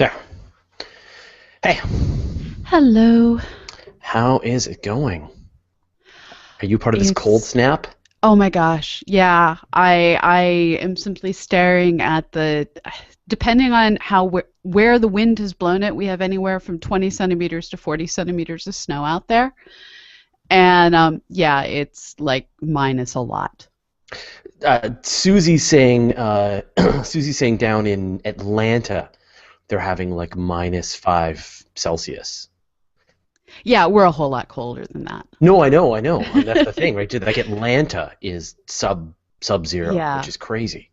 There. Hey, Hello. how is it going? Are you part of this cold It's snap? oh my gosh. Yeah, I am simply staring at the depending on where the wind has blown it, we have anywhere from 20 centimeters to 40 centimeters of snow out there. And yeah, it's like minus a lot. Susie's saying, Susie's saying down in Atlanta, they're having like -5 Celsius. Yeah, we're a whole lot colder than that. No, I know, and that's the thing, right? Like Atlanta is sub-zero, which Yeah. is crazy.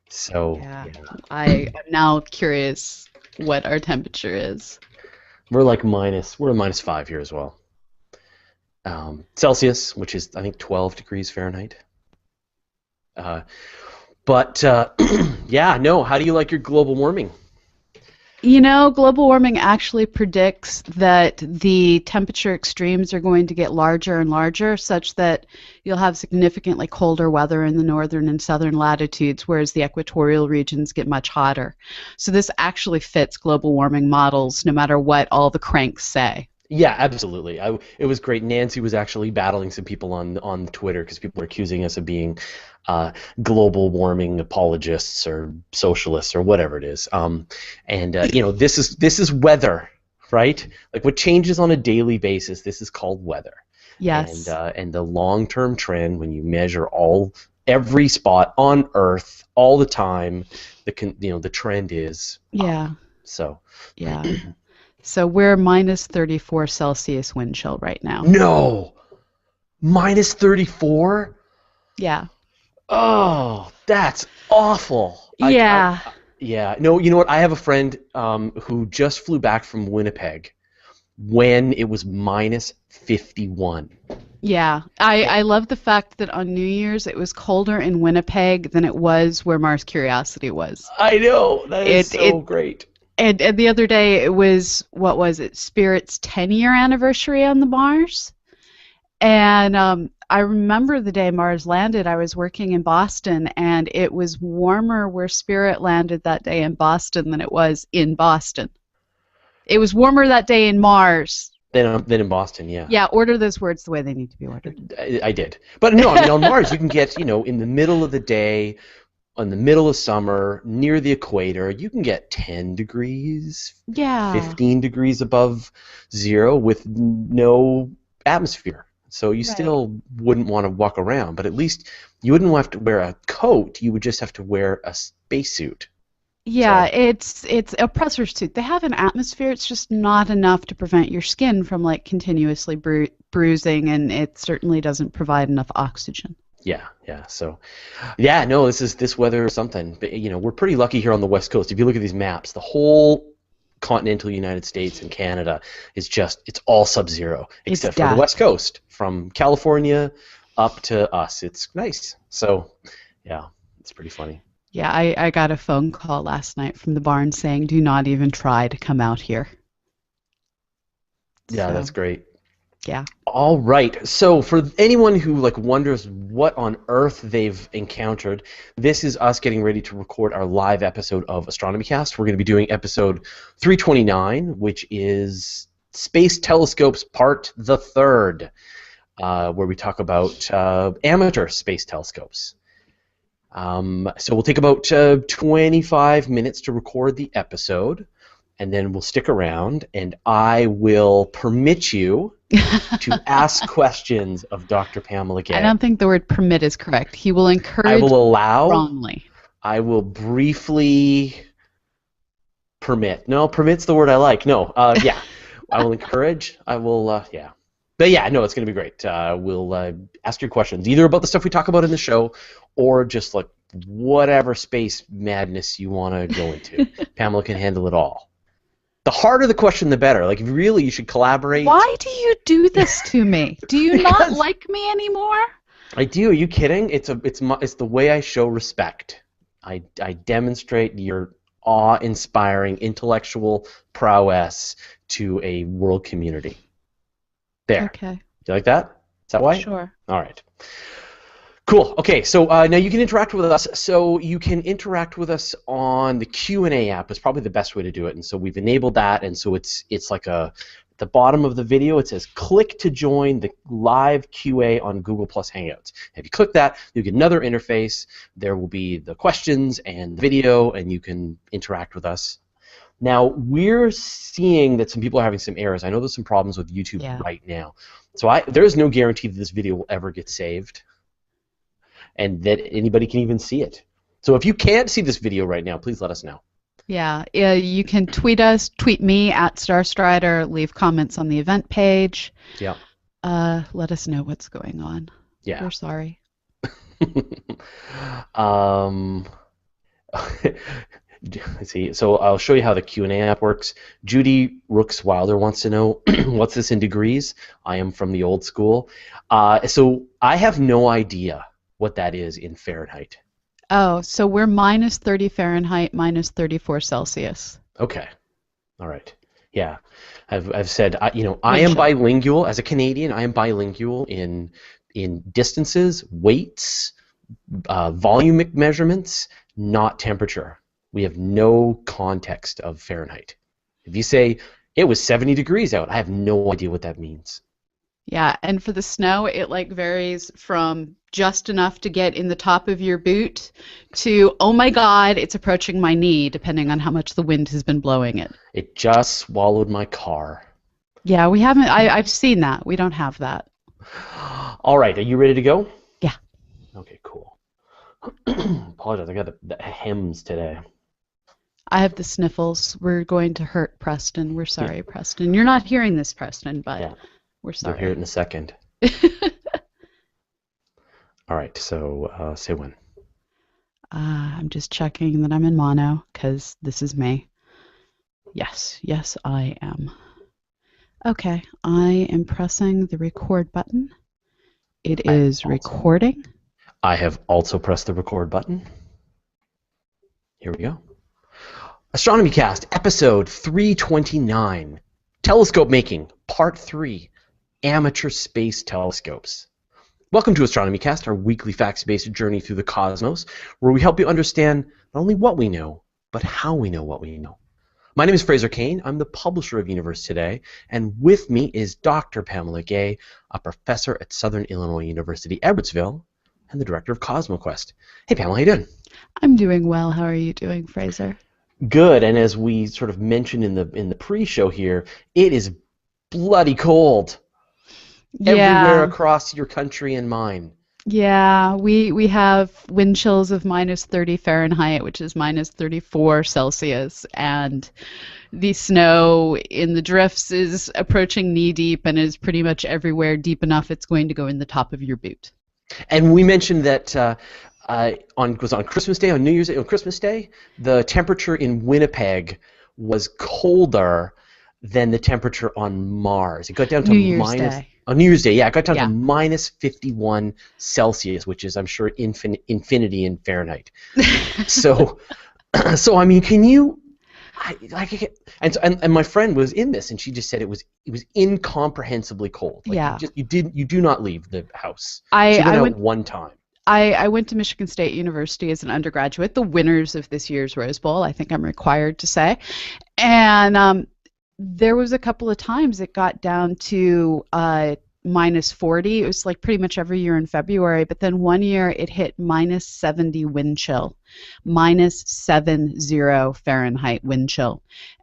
So Yeah. yeah, I'm now curious what our temperature is. we're -5 here as well. Celsius, which is I think 12 degrees Fahrenheit. Uh, but yeah, no. How do you like your global warming? Global warming actually predicts that the temperature extremes are going to get larger and larger, such that you'll have significantly colder weather in the northern and southern latitudes, whereas the equatorial regions get much hotter. So this actually fits global warming models, no matter what all the cranks say. Yeah, absolutely. It was great. Nancy was actually battling some people on Twitter because people were accusing us of being uh, global warming apologists or socialists or whatever it is. And this is weather, right? Like what changes on a daily basis. This is called weather. Yes. And the long-term trend when you measure every spot on Earth all the time, the trend is up. Yeah. So. Yeah. So we're minus 34 Celsius wind chill right now. No, -34. Yeah. Oh, that's awful. Yeah. Yeah. No, you know what? I have a friend who just flew back from Winnipeg when it was -51. Yeah, I love the fact that on New Year's it was colder in Winnipeg than it was where Mars Curiosity was. I know. That is It so it great. and the other day it was what was it? Spirit's 10-year anniversary on the Mars. And I remember the day Mars landed, I was working in Boston and it was warmer where Spirit landed that day in Boston than it was in Boston. It was warmer that day in Mars. Then in Boston, yeah. Yeah, order those words the way they need to be ordered. I did. But no, I mean on Mars you can get, in the middle of the day, in the middle of summer, near the equator, you can get 10 degrees, Yeah. 15 degrees above zero with no atmosphere. So you Right. still wouldn't want to walk around, but at least you wouldn't have to wear a coat. You would just have to wear a spacesuit. Yeah, So it's a pressure suit. They have an atmosphere. It's just not enough to prevent your skin from like continuously bruising, and it certainly doesn't provide enough oxygen. yeah, yeah. So yeah, no, this weather is something. But we're pretty lucky here on the West Coast. If you look at these maps, the whole continental United States and Canada it's all sub-zero It's except for the death. West Coast from California up to us. It's nice. So yeah, it's pretty funny. Yeah, I got a phone call last night from the barn saying, "Do not even try to come out here." Yeah, that's So, great. yeah. All right. So for anyone who wonders what on earth they've encountered, this is us getting ready to record our live episode of Astronomy Cast. We're going to be doing episode 329, which is Space Telescopes Part the Third, where we talk about amateur space telescopes. So we'll take about 25 minutes to record the episode, and then we'll stick around, and I will permit you to ask questions of Dr. Pamela I Gay. don't think the word permit is correct. He will I encourage will allow, wrongly. I will briefly permit. No, permit's the word I like. No, yeah. I will encourage. I will, yeah. But yeah, no, it's going to be great. We'll ask your questions, either about the stuff we talk about in the show or just like whatever space madness you want to go into. Pamela can handle it all. The harder the question, the better. Like, really, you should collaborate. Why do you do this to me? Do you not Because like me anymore? I do. Are you kidding? It's the way I show respect. I demonstrate your awe-inspiring intellectual prowess to a world community. There. Okay, Do you like that? Is that why? sure. All right. Cool. Okay, so now you can interact with us. So you can interact with us on the Q&A app. Is probably the best way to do it. And so we've enabled that. And so it's like at the bottom of the video, it says click to join the live QA on Google Plus Hangouts. If you click that, you get another interface. There will be the questions and the video, and you can interact with us. Now, we're seeing that some people are having some errors. I know there's some problems with YouTube right now. So there is no guarantee that this video will ever get saved and that anybody can even see it. So if you can't see this video right now, please let us know. Yeah, you can tweet us, tweet me at StarStrider, leave comments on the event page. Yeah. Let us know what's going on. Yeah. We're sorry. Let's see. So I'll show you how the Q&A app works. Judy Rooks Wilder wants to know, what's this in degrees? I am from the old school. So I have no idea what that is in Fahrenheit. Oh, so we're minus 30 Fahrenheit, minus 34 Celsius. Okay. All right. Yeah. I've said, I am bilingual. As a Canadian, I am bilingual in distances, weights, volume measurements, not temperature. We have no context of Fahrenheit. If you say, it was 70 degrees out, I have no idea what that means. Yeah, and for the snow, it varies from just enough to get in the top of your boot to, oh my God, it's approaching my knee, depending on how much the wind has been blowing it. It just swallowed my car. Yeah, we haven't, I've seen that. We don't have that. All right, are you ready to go? Yeah. Okay, cool. Apologize, I got the hems today. I have the sniffles. We're going to hurt Preston. We're sorry, Preston. You're not hearing this, Preston, but we're sorry. You'll hear it in a second. All right, so say when. I'm just checking that I'm in mono, because this is me. Yes, I am. Okay, I am pressing the record button. It is recording. I have also pressed the record button. Here we go. Astronomy Cast, episode 329. Telescope Making, Part 3. Amateur Space Telescopes. Welcome to Astronomy Cast, our weekly facts-based journey through the cosmos, where we help you understand not only what we know, but how we know what we know. My name is Fraser Kane. I'm the publisher of Universe Today, and with me is Dr. Pamela Gay, a professor at Southern Illinois University, Edwardsville, and the director of CosmoQuest. Hey, Pamela, how you doing? I'm doing well. How are you doing, Fraser? Good, and as we sort of mentioned in the pre-show here, it is bloody cold everywhere across your country and mine. Yeah, we have wind chills of minus 30 Fahrenheit, which is minus 34 Celsius, and the snow in the drifts is approaching knee deep and is pretty much everywhere deep enough it's going to go in the top of your boot. And we mentioned that on Christmas Day, on New Year's Day, on Christmas Day, the temperature in Winnipeg was colder than the temperature on Mars. It got down to on New Year's Day, it got down to minus 51 Celsius, which is, I'm sure, infinity in Fahrenheit. so I mean, can you? And my friend was in this, and she just said it was incomprehensibly cold. You do not leave the house. She went out one time. I went to Michigan State University as an undergraduate, the winners of this year's Rose Bowl, I think I'm required to say. And there was a couple of times it got down to minus 40. It was pretty much every year in February. But then one year it hit minus 70 wind chill, minus 70 Fahrenheit wind chill.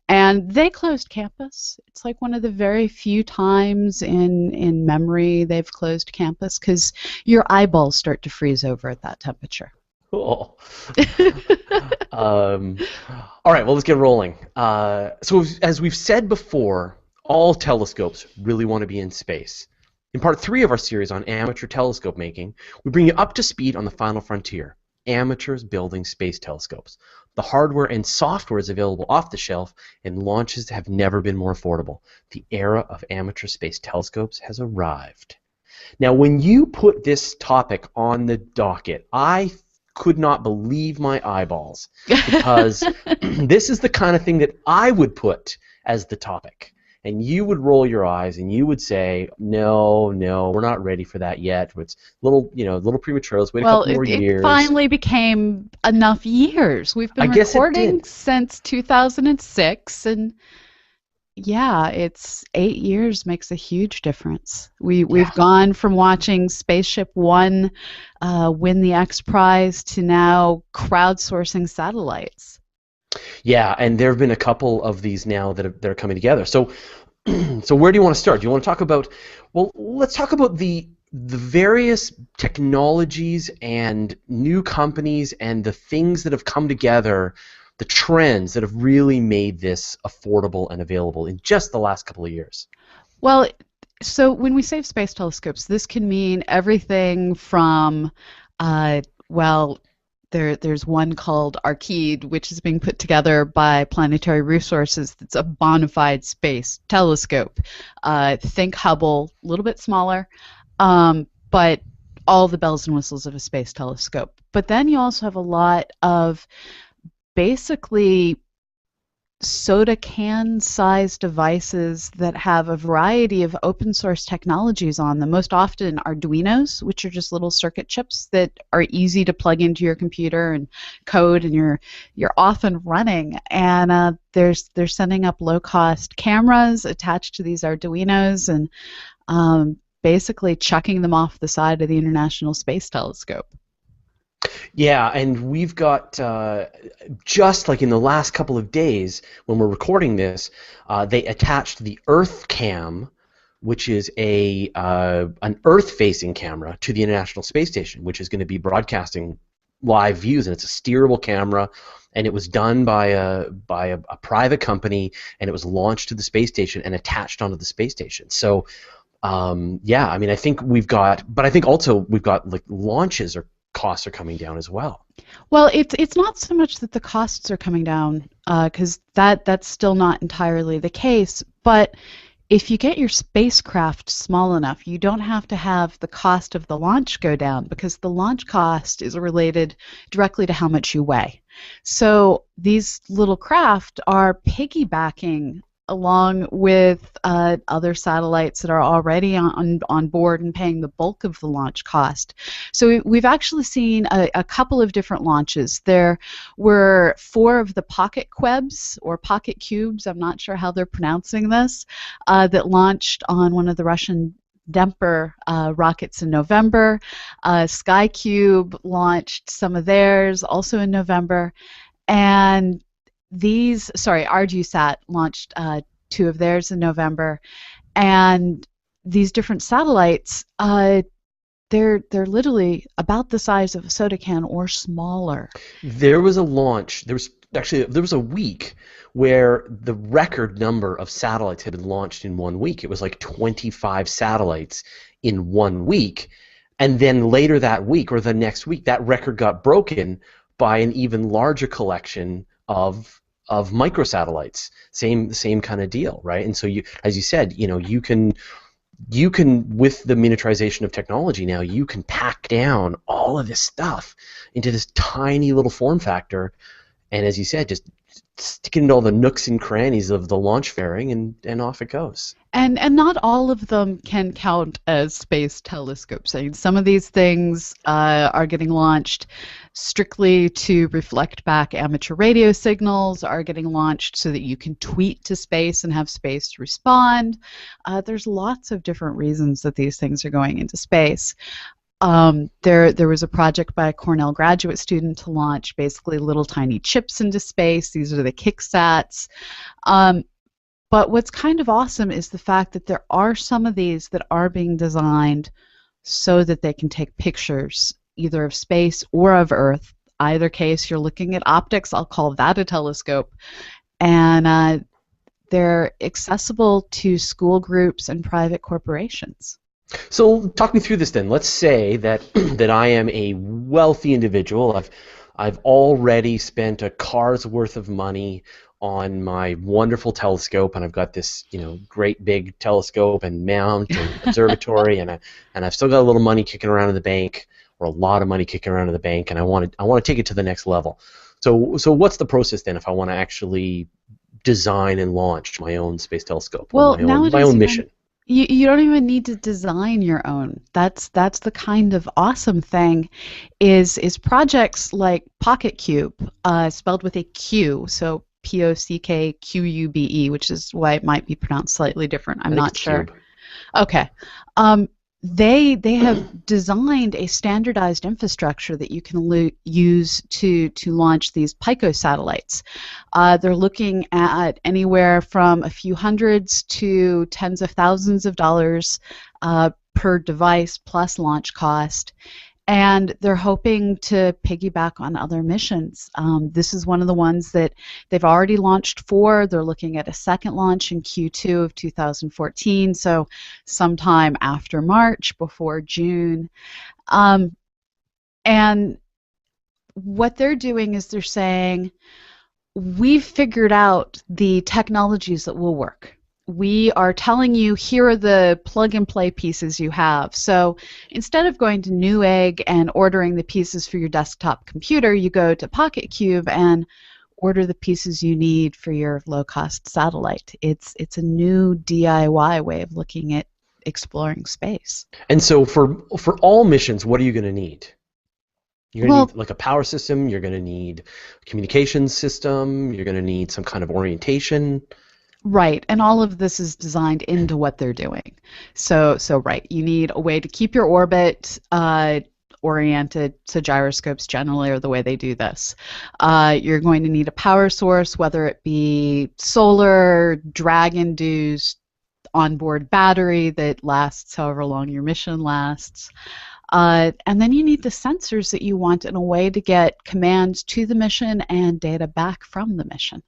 And they closed campus. It's one of the very few times in memory they've closed campus because your eyeballs start to freeze over at that temperature. Cool. All right, well, let's get rolling. So as we've said before, all telescopes really want to be in space. In part 3 of our series on amateur telescope making, we bring you up to speed on the final frontier, amateurs building space telescopes. The hardware and software is available off the shelf, and launches have never been more affordable. The era of amateur space telescopes has arrived. Now, when you put this topic on the docket, I could not believe my eyeballs, because this is the kind of thing that I would put as the topic. and you would roll your eyes and you would say, no, no, we're not ready for that yet. It's a little premature. Let's wait a Well, couple more it years. finally became enough years. We've I been guess it recording did. since 2006, and yeah, it's 8 years makes a huge difference. We've Yeah. gone from watching Spaceship One win the X Prize to now crowdsourcing satellites. Yeah, and there have been a couple of these now that are coming together. So, so where do you want to start? Do you want to talk about? Well, let's talk about the various technologies and new companies and the things that have come together, the trends that have really made this affordable and available in just the last couple of years. Well, so when we say space telescopes, this can mean everything from, well, there's one called Arcade, which is being put together by Planetary Resources. It's a bona fide space telescope. Think Hubble, a little bit smaller, but all the bells and whistles of a space telescope. But then you also have a lot of basically soda can sized devices that have a variety of open source technologies on them, most often Arduinos, which are just little circuit chips that are easy to plug into your computer and code, and you're off and running. And they're sending up low cost cameras attached to these Arduinos and basically chucking them off the side of the International Space Telescope. Yeah, and we've got just like in the last couple of days when we're recording this, they attached the Earth Cam, which is an Earth-facing camera, to the International Space Station, which is going to be broadcasting live views, and it's a steerable camera, and it was done by a private company, and it was launched to the space station and attached onto the space station. So, yeah, I mean, I think but I think also we've got like launches or costs are coming down as well. Well, it's not so much that the costs are coming down, because that's still not entirely the case. But if you get your spacecraft small enough, you don't have to have the cost of the launch go down, because the launch cost is related directly to how much you weigh. So these little craft are piggybacking along with other satellites that are already on board and paying the bulk of the launch cost. So we've actually seen a couple of different launches. There were 4 of the Pocket Quebs, or Pocket Cubes, I'm not sure how they're pronouncing this, that launched on one of the Russian Demper rockets in November. SkyCube launched some of theirs also in November. And ArduSat launched 2 of theirs in November, and these different satellites, they're literally about the size of a soda can or smaller. There was a launch. There was a week where the record number of satellites had been launched in 1 week. It was like 25 satellites in 1 week, and then later that week or the next week, that record got broken by an even larger collection of microsatellites. Same kind of deal, right? And so you, as you said, you can with the miniaturization of technology now, you can pack down all of this stuff into this tiny little form factor, and as you said, just stick it into all the nooks and crannies of the launch fairing, and off it goes. And not all of them can count as space telescopes. I mean, some of these things are getting launched strictly to reflect back amateur radio signals, are getting launched so that you can tweet to space and have space respond. There's lots of different reasons that these things are going into space. There was a project by a Cornell graduate student to launch basically little tiny chips into space. These are the kicksats. But what's kind of awesome is the fact that there are some of these that are being designed so that they can take pictures either of space or of Earth. Either case, you're looking at optics. I'll call that a telescope. And they're accessible to school groups and private corporations. So talk me through this then. Let's say that that I am a wealthy individual. I've already spent a car's worth of money on my wonderful telescope, and I've got this great big telescope and mount and observatory, and I've still got a little money kicking around in the bank, or a lot of money kicking around in the bank, and I want to take it to the next level. So what's the process then if I want to actually design and launch my own space telescope or Well, my nowadays own even mission. you don't even need to design your own. That's the kind of awesome thing is projects like Pocket Cube, spelled with a Q, so POCKQUBE, which is why it might be pronounced slightly different. I'm I think not it's sure. Cube. Okay. They have designed a standardized infrastructure that you can use to launch these Pico satellites. They're looking at anywhere from a few hundreds to tens of thousands of dollars per device plus launch cost. And they're hoping to piggyback on other missions. This is one of the ones that they've already launched for. They're looking at a second launch in Q2 of 2014, so sometime after March, before June. And what they're doing is they're saying, we've figured out the technologies that will work. We are telling you, here are the plug and play pieces you have. So instead of going to Newegg and ordering the pieces for your desktop computer, you go to Pocket Cube and order the pieces you need for your low-cost satellite. It's a new DIY way of looking at exploring space. And so for all missions, what are you going to need? You're going to Well, need like a power system. You're going to need a communications system. You're going to need some kind of orientation. right, and all of this is designed into what they're doing. So right, you need a way to keep your orbit oriented. So gyroscopes generally are the way they do this. You're going to need a power source, whether it be solar, drag-induced, onboard battery that lasts however long your mission lasts. And then you need the sensors that you want in a way to get commands to the mission and data back from the mission.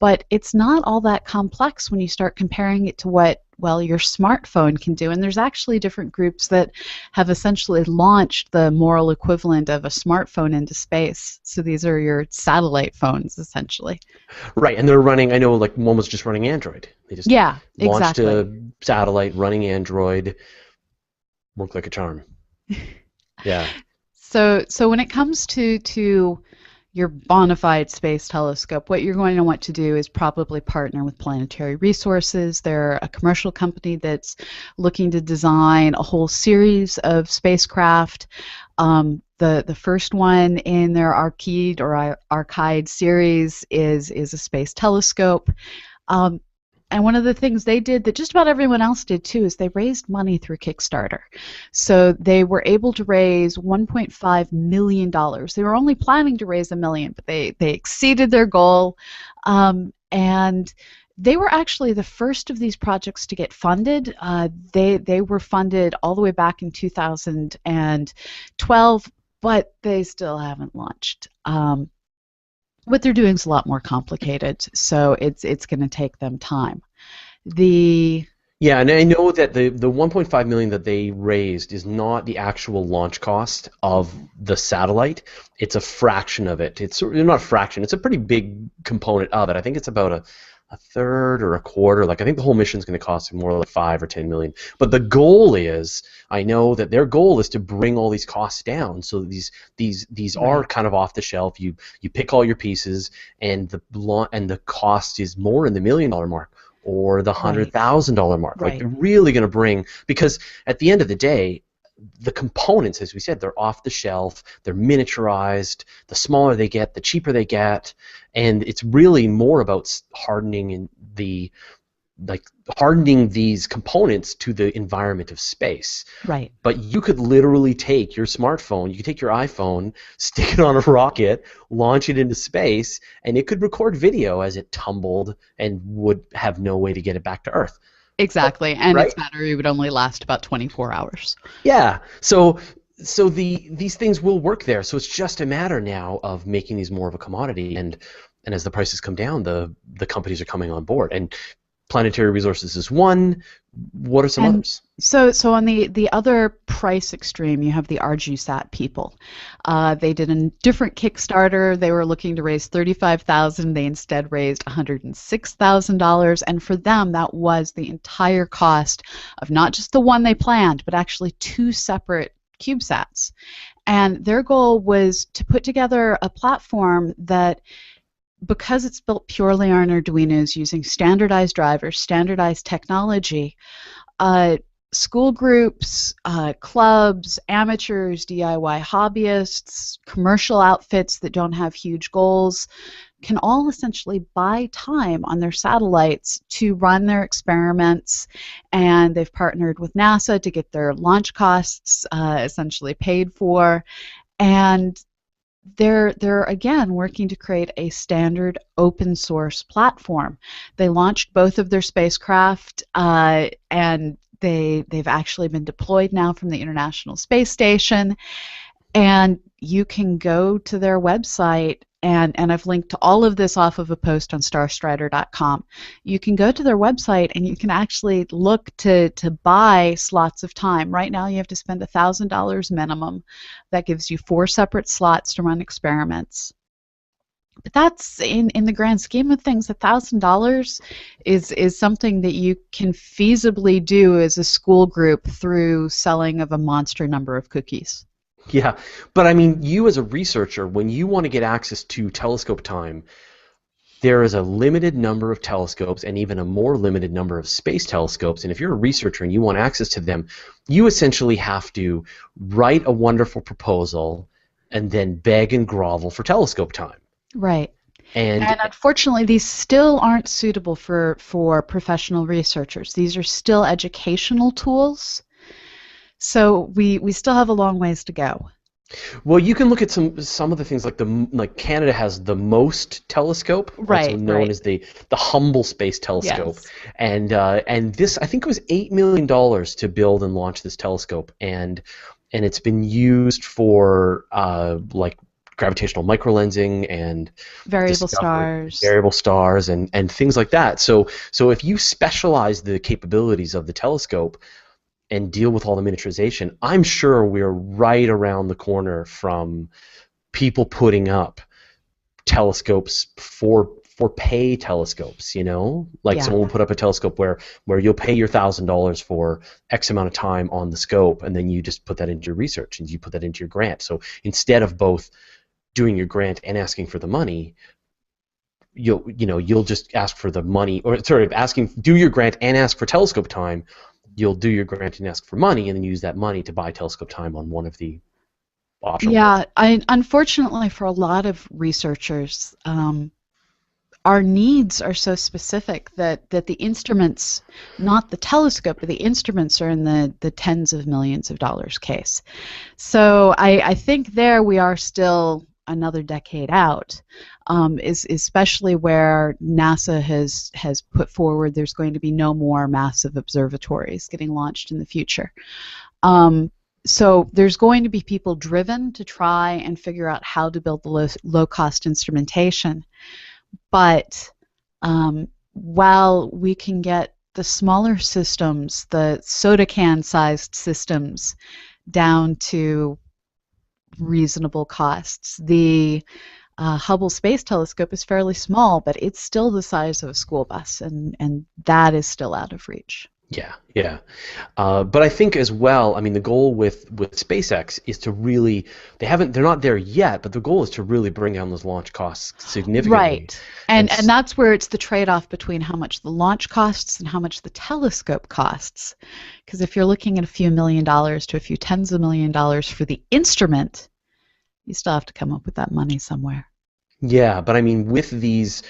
But it's not all that complex when you start comparing it to what, well, your smartphone can do. And there's actually different groups that have essentially launched the moral equivalent of a smartphone into space. So these are your satellite phones, essentially. Right, and they're running, I know like one was just running Android. They just Yeah, launched exactly. a satellite running Android. Worked like a charm. Yeah. So when it comes to your bona fide space telescope, what you're going to want to do is probably partner with Planetary Resources. They're a commercial company that's looking to design a whole series of spacecraft. The first one in their Arcade series is a space telescope. And one of the things they did that just about everyone else did too is they raised money through Kickstarter. So they were able to raise $1.5 million. They were only planning to raise $1 million, but they exceeded their goal. And they were actually the first of these projects to get funded. They were funded all the way back in 2012, but they still haven't launched. What they're doing is a lot more complicated, so it's going to take them time. Yeah, and I know that the 1.5 million that they raised is not the actual launch cost of the satellite. It's a fraction of it. It's not a fraction. It's a pretty big component of it. I think it's about a third or a quarter. Like I think the whole mission is going to cost more like 5 or 10 million. But the goal is, I know that their goal is to bring all these costs down. So these are Right. kind of off the shelf. You pick all your pieces, and the cost is more in the $1 million mark or the Right. $100,000 mark. Like Right. they're really going to bring, because at the end of the day, the components, as we said, they're off the shelf, they're miniaturized. The smaller they get, the cheaper they get, and it's really more about hardening these components to the environment of space. Right. But you could literally take your smartphone, you could take your iPhone, stick it on a rocket, launch it into space, and it could record video as it tumbled and would have no way to get it back to Earth. Exactly, and Right? its battery would only last about 24 hours. Yeah. So these things will work there. So it's just a matter now of making these more of a commodity, and as the prices come down, the companies are coming on board. And Planetary Resources is one. What are some And others? so on the other price extreme, you have the ArjuSat people. They did a different Kickstarter. They were looking to raise $35,000. They instead raised $106,000, and for them, that was the entire cost of not just the one they planned, but actually 2 separate CubeSats. And their goal was to put together a platform that because it's built purely on Arduinos using standardized drivers, standardized technology, uh, school groups, clubs, amateurs, DIY hobbyists, commercial outfits that don't have huge goals can all essentially buy time on their satellites to run their experiments, and they've partnered with NASA to get their launch costs essentially paid for, and they're again working to create a standard open source platform. They launched both of their spacecraft, and they've actually been deployed now from the International Space Station, and you can go to their website, and I've linked to all of this off of a post on starstrider.com. You can go to their website and you can actually look to buy slots of time. Right now you have to spend $1,000 minimum. That gives you 4 separate slots to run experiments. But that's, in the grand scheme of things, $1,000 is something that you can feasibly do as a school group through selling of a monster number of cookies. Yeah, but I mean, you as a researcher, when you want to get access to telescope time, there is a limited number of telescopes and even a more limited number of space telescopes. And if you're a researcher and you want access to them, you essentially have to write a wonderful proposal and then beg and grovel for telescope time. Right. And unfortunately, these still aren't suitable for professional researchers. These are still educational tools. So we still have a long ways to go. well, you can look at some of the things like Canada has the MOST telescope, also known as the Hubble Space Telescope, Yes. And this, I think it was $8 million to build and launch this telescope, and it's been used for like gravitational microlensing and Variable stars. and things like that. So if you specialize the capabilities of the telescope and deal with all the miniaturization, I'm sure we're right around the corner from people putting up telescopes for pay telescopes, you know? Like someone will put up a telescope where you'll pay your $1,000 for X amount of time on the scope, and then you just put that into your research and you put that into your grant. So instead of both doing your grant and asking for the money, you'll just ask for the money, or sorry, do your grant and ask for telescope time. You'll do your grant and ask for money, and then use that money to buy telescope time on one of the options. Yeah, unfortunately for a lot of researchers, our needs are so specific that the instruments, not the telescope, but the instruments are in the tens of millions of dollars case. So I think there we are still another decade out, especially where NASA has put forward there's going to be no more massive observatories getting launched in the future. So there's going to be people driven to try and figure out how to build the low-cost instrumentation. But while we can get the smaller systems, the soda can-sized systems, down to reasonable costs, the Hubble Space Telescope is fairly small, but it's still the size of a school bus, and that is still out of reach. Yeah. But I think as well, I mean, the goal with SpaceX is to really, they're not there yet, but the goal is to really bring down those launch costs significantly. Right. And that's where it's the trade-off between how much the launch costs and how much the telescope costs. Because if you're looking at a few $1 million to a few tens of $1 million for the instrument, you still have to come up with that money somewhere. Yeah, but I mean, with these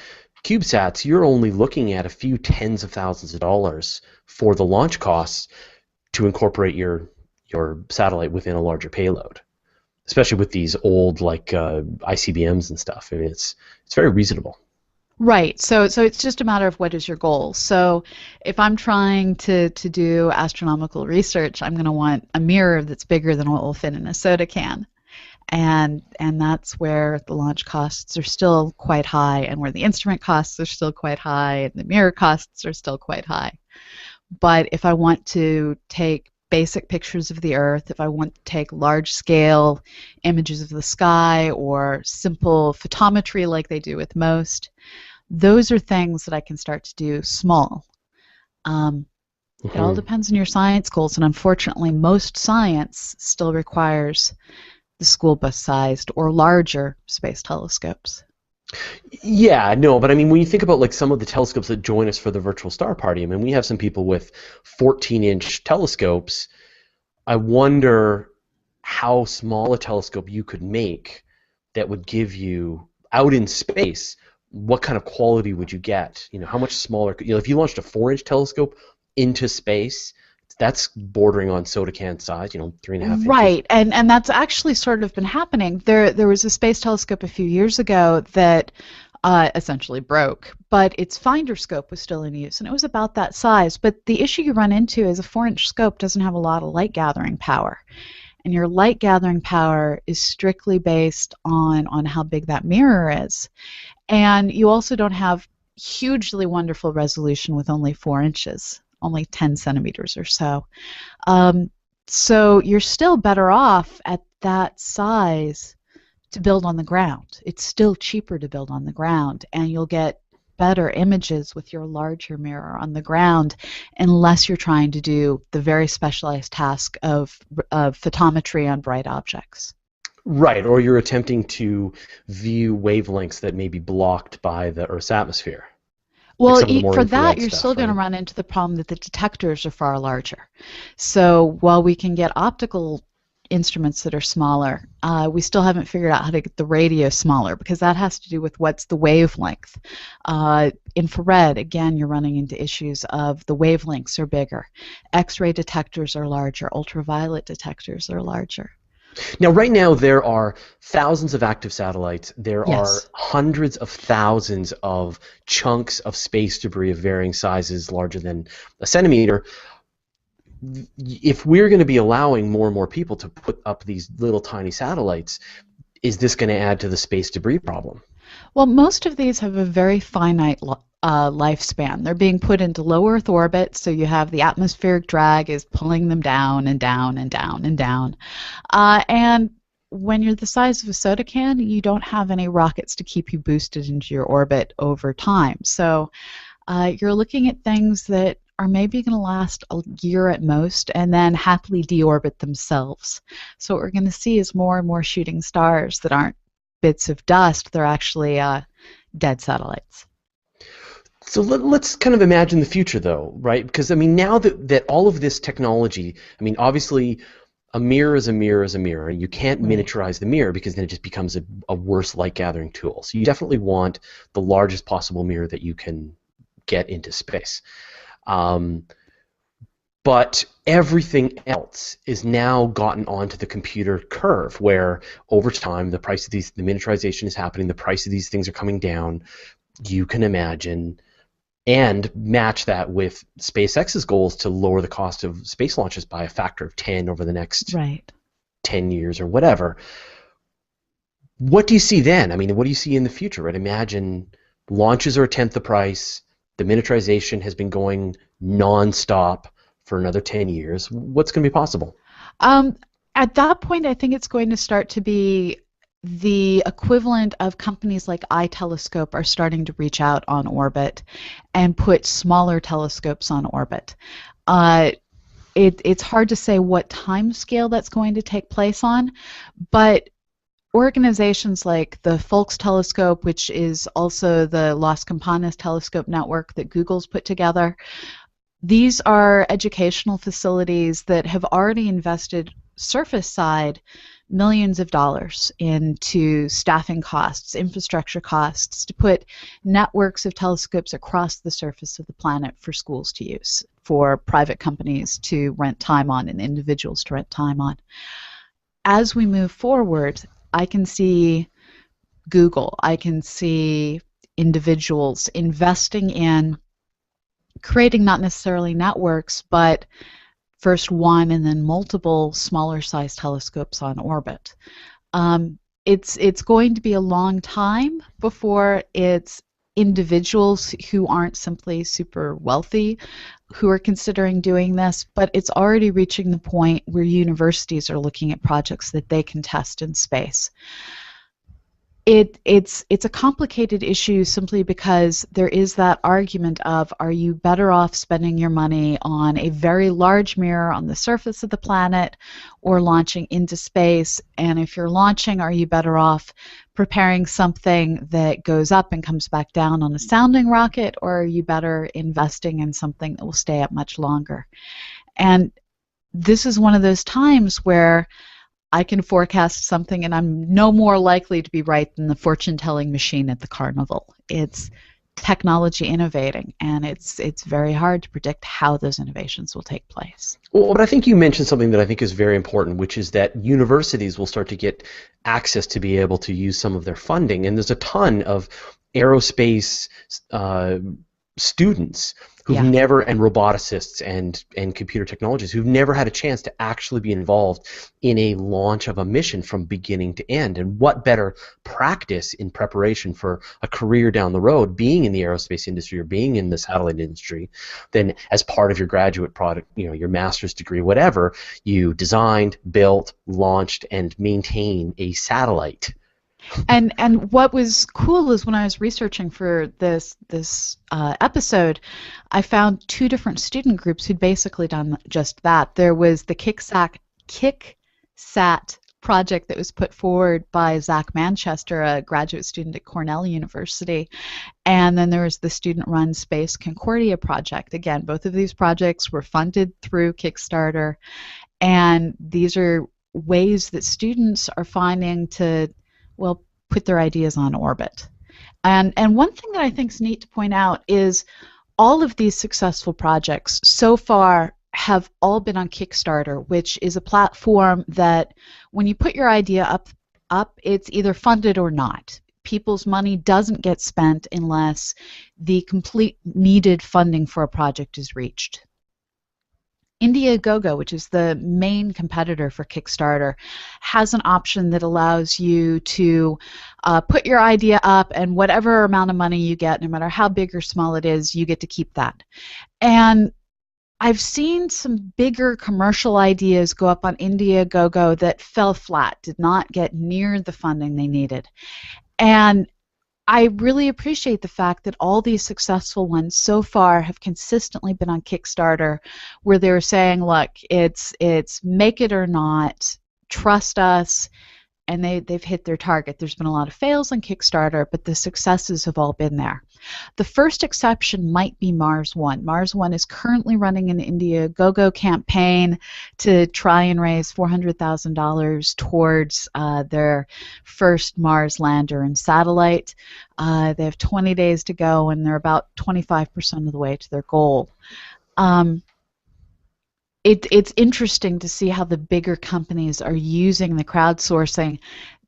CubeSats, you're only looking at a few tens of thousands of dollars for the launch costs to incorporate your satellite within a larger payload, especially with these old ICBMs and stuff. I mean, it's very reasonable. Right. So it's just a matter of what is your goal. So if I'm trying to do astronomical research, I'm going to want a mirror that's bigger than what will fit in a soda can. And that's where the launch costs are still quite high, and where the instrument costs are still quite high, and the mirror costs are still quite high. But if I want to take basic pictures of the Earth, if I want to take large-scale images of the sky or simple photometry like they do with MOST, those are things that I can start to do small. It all depends on your science goals, and unfortunately most science still requires the school bus-sized or larger space telescopes. Yeah, no, but I mean, when you think about like some of the telescopes that join us for the virtual star party, I mean, we have some people with 14-inch telescopes. I wonder how small a telescope you could make that would give you out in space. What kind of quality would you get? You know, how much smaller? You know, if you launched a 4-inch telescope into space, that's bordering on soda can size. You know, 3.5 inches. Right, and that's actually sort of been happening. There was a space telescope a few years ago that essentially broke, but its finder scope was still in use, and it was about that size. But the issue you run into is a 4-inch scope doesn't have a lot of light gathering power, and your light gathering power is strictly based on how big that mirror is, and you also don't have hugely wonderful resolution with only 4 inches, only 10 centimeters or so. Um, so you're still better off at that size to build on the ground. It's still cheaper to build on the ground, and you'll get better images with your larger mirror on the ground unless you're trying to do the very specialized task of photometry on bright objects. Right, or you're attempting to view wavelengths that may be blocked by the Earth's atmosphere, like Well, some of the more for that, infrared you're still stuff, going to right? run into the problem that the detectors are far larger. So while we can get optical instruments that are smaller, we still haven't figured out how to get the radio smaller because that has to do with what's the wavelength. Infrared, again, you're running into issues of the wavelengths are bigger. X-ray detectors are larger. Ultraviolet detectors are larger. Now, right now, there are thousands of active satellites. There are Yes. hundreds of thousands of chunks of space debris of varying sizes, larger than a centimeter. If we're going to be allowing more and more people to put up these little tiny satellites, is this going to add to the space debris problem? Well, most of these have a very finite lifespan. They're being put into low Earth orbit, so you have the atmospheric drag is pulling them down and down and down and down. And when you're the size of a soda can, you don't have any rockets to keep you boosted into your orbit over time. So you're looking at things that are maybe going to last a year at most and then happily deorbit themselves. So what we're going to see is more and more shooting stars that aren't bits of dust, they're actually dead satellites. So let's kind of imagine the future, though, right? Because I mean, now that all of this technology, I mean, obviously, a mirror is a mirror is a mirror. You can't Right. miniaturize the mirror because then it just becomes a worse light gathering tool. So you definitely want the largest possible mirror that you can get into space. Um, but everything else is now gotten onto the computer curve, where over time the price of the miniaturization is happening, the price of these things are coming down. You can imagine and match that with SpaceX's goals to lower the cost of space launches by a factor of 10 over the next Right. 10 years or whatever. What do you see then? I mean, what do you see in the future, right? Imagine launches are a tenth the price, the miniaturization has been going nonstop for another 10 years. What's going to be possible? Um, at that point, I think it's going to start to be the equivalent of companies like iTelescope are starting to reach out on orbit and put smaller telescopes on orbit. Uh, it's hard to say what time scale that's going to take place on, but organizations like the Folks Telescope, which is also the Las Campanas telescope network that Google's put together, these are educational facilities that have already invested surface side millions of dollars into staffing costs, infrastructure costs, to put networks of telescopes across the surface of the planet for schools to use, for private companies to rent time on, and individuals to rent time on. As we move forward, I can see Google, I can see individuals investing in creating not necessarily networks, but first one and then multiple smaller size telescopes on orbit. It's going to be a long time before it's individuals who aren't simply super wealthy who are considering doing this, but it's already reaching the point where universities are looking at projects that they can test in space. It's a complicated issue simply because there is that argument of, are you better off spending your money on a very large mirror on the surface of the planet or launching into space? And if you're launching, are you better off preparing something that goes up and comes back down on a sounding rocket, or are you better investing in something that will stay up much longer? And this is one of those times where I can forecast something and I'm no more likely to be right than the fortune-telling machine at the carnival. It's technology innovating, and it's very hard to predict how those innovations will take place. Well, but I think you mentioned something that I think is very important, which is that universities will start to get access to be able to use some of their funding. And there's a ton of aerospace students who've Yeah. never, and roboticists and computer technologists who've never had a chance to actually be involved in a launch of a mission from beginning to end. And what better practice in preparation for a career down the road, being in the aerospace industry or being in the satellite industry, than as part of your graduate product, your master's degree, whatever, you designed, built, launched, and maintain a satellite. And what was cool is when I was researching for this episode, I found two different student groups who'd basically done just that. There was the KickSat project that was put forward by Zach Manchester, a graduate student at Cornell University, and then there was the student-run Space Concordia project. Again, both of these projects were funded through Kickstarter, and these are ways that students are finding to, well, put their ideas on orbit. And one thing that I think is neat to point out is all of these successful projects so far have all been on Kickstarter, which is a platform that when you put your idea up, it's either funded or not. People's money doesn't get spent unless the complete needed funding for a project is reached. Indiegogo, which is the main competitor for Kickstarter, has an option that allows you to put your idea up, and whatever amount of money you get, no matter how big or small it is, you get to keep that. And I've seen some bigger commercial ideas go up on Indiegogo that fell flat, did not get near the funding they needed. And I really appreciate the fact that all these successful ones so far have consistently been on Kickstarter, where they're saying, look, it's make it or not, trust us, and they've hit their target. There's been a lot of fails on Kickstarter, but the successes have all been there. The first exception might be Mars One. Mars One is currently running an Indiegogo campaign to try and raise $400,000 towards their first Mars lander and satellite. They have 20 days to go, and they're about 25% of the way to their goal. It's interesting to see how the bigger companies are using the crowdsourcing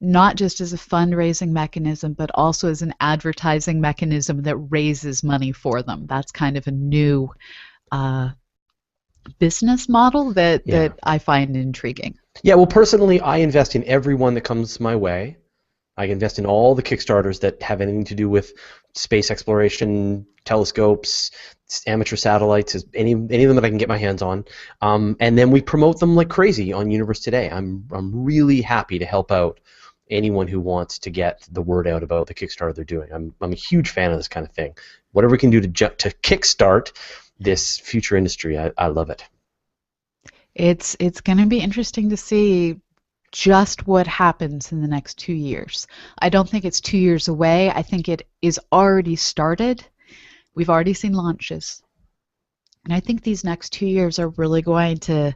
not just as a fundraising mechanism, but also as an advertising mechanism that raises money for them. That's kind of a new business model that I find intriguing. Yeah, well, personally, I invest in everyone that comes my way. I invest in all the Kickstarters that have anything to do with space exploration, telescopes, amateur satellites, any of them that I can get my hands on, and then we promote them like crazy on Universe Today. I'm really happy to help out anyone who wants to get the word out about the Kickstarter they're doing. I'm a huge fan of this kind of thing. Whatever we can do to kickstart this future industry, I love it. It's going to be interesting to see just what happens in the next 2 years. I don't think it's 2 years away. I think it is already started. We've already seen launches. And I think these next 2 years are really going to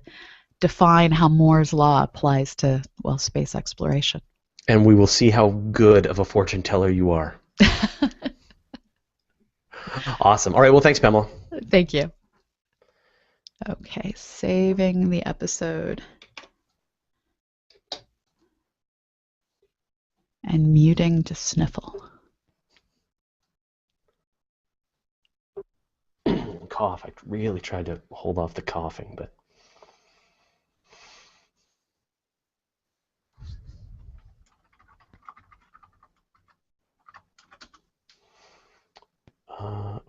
define how Moore's Law applies to, well, space exploration. And we will see how good of a fortune teller you are. Awesome. All right, well, thanks, Pamela. Thank you. Okay, saving the episode. And muting to sniffle. Cough. I really tried to hold off the coughing, but...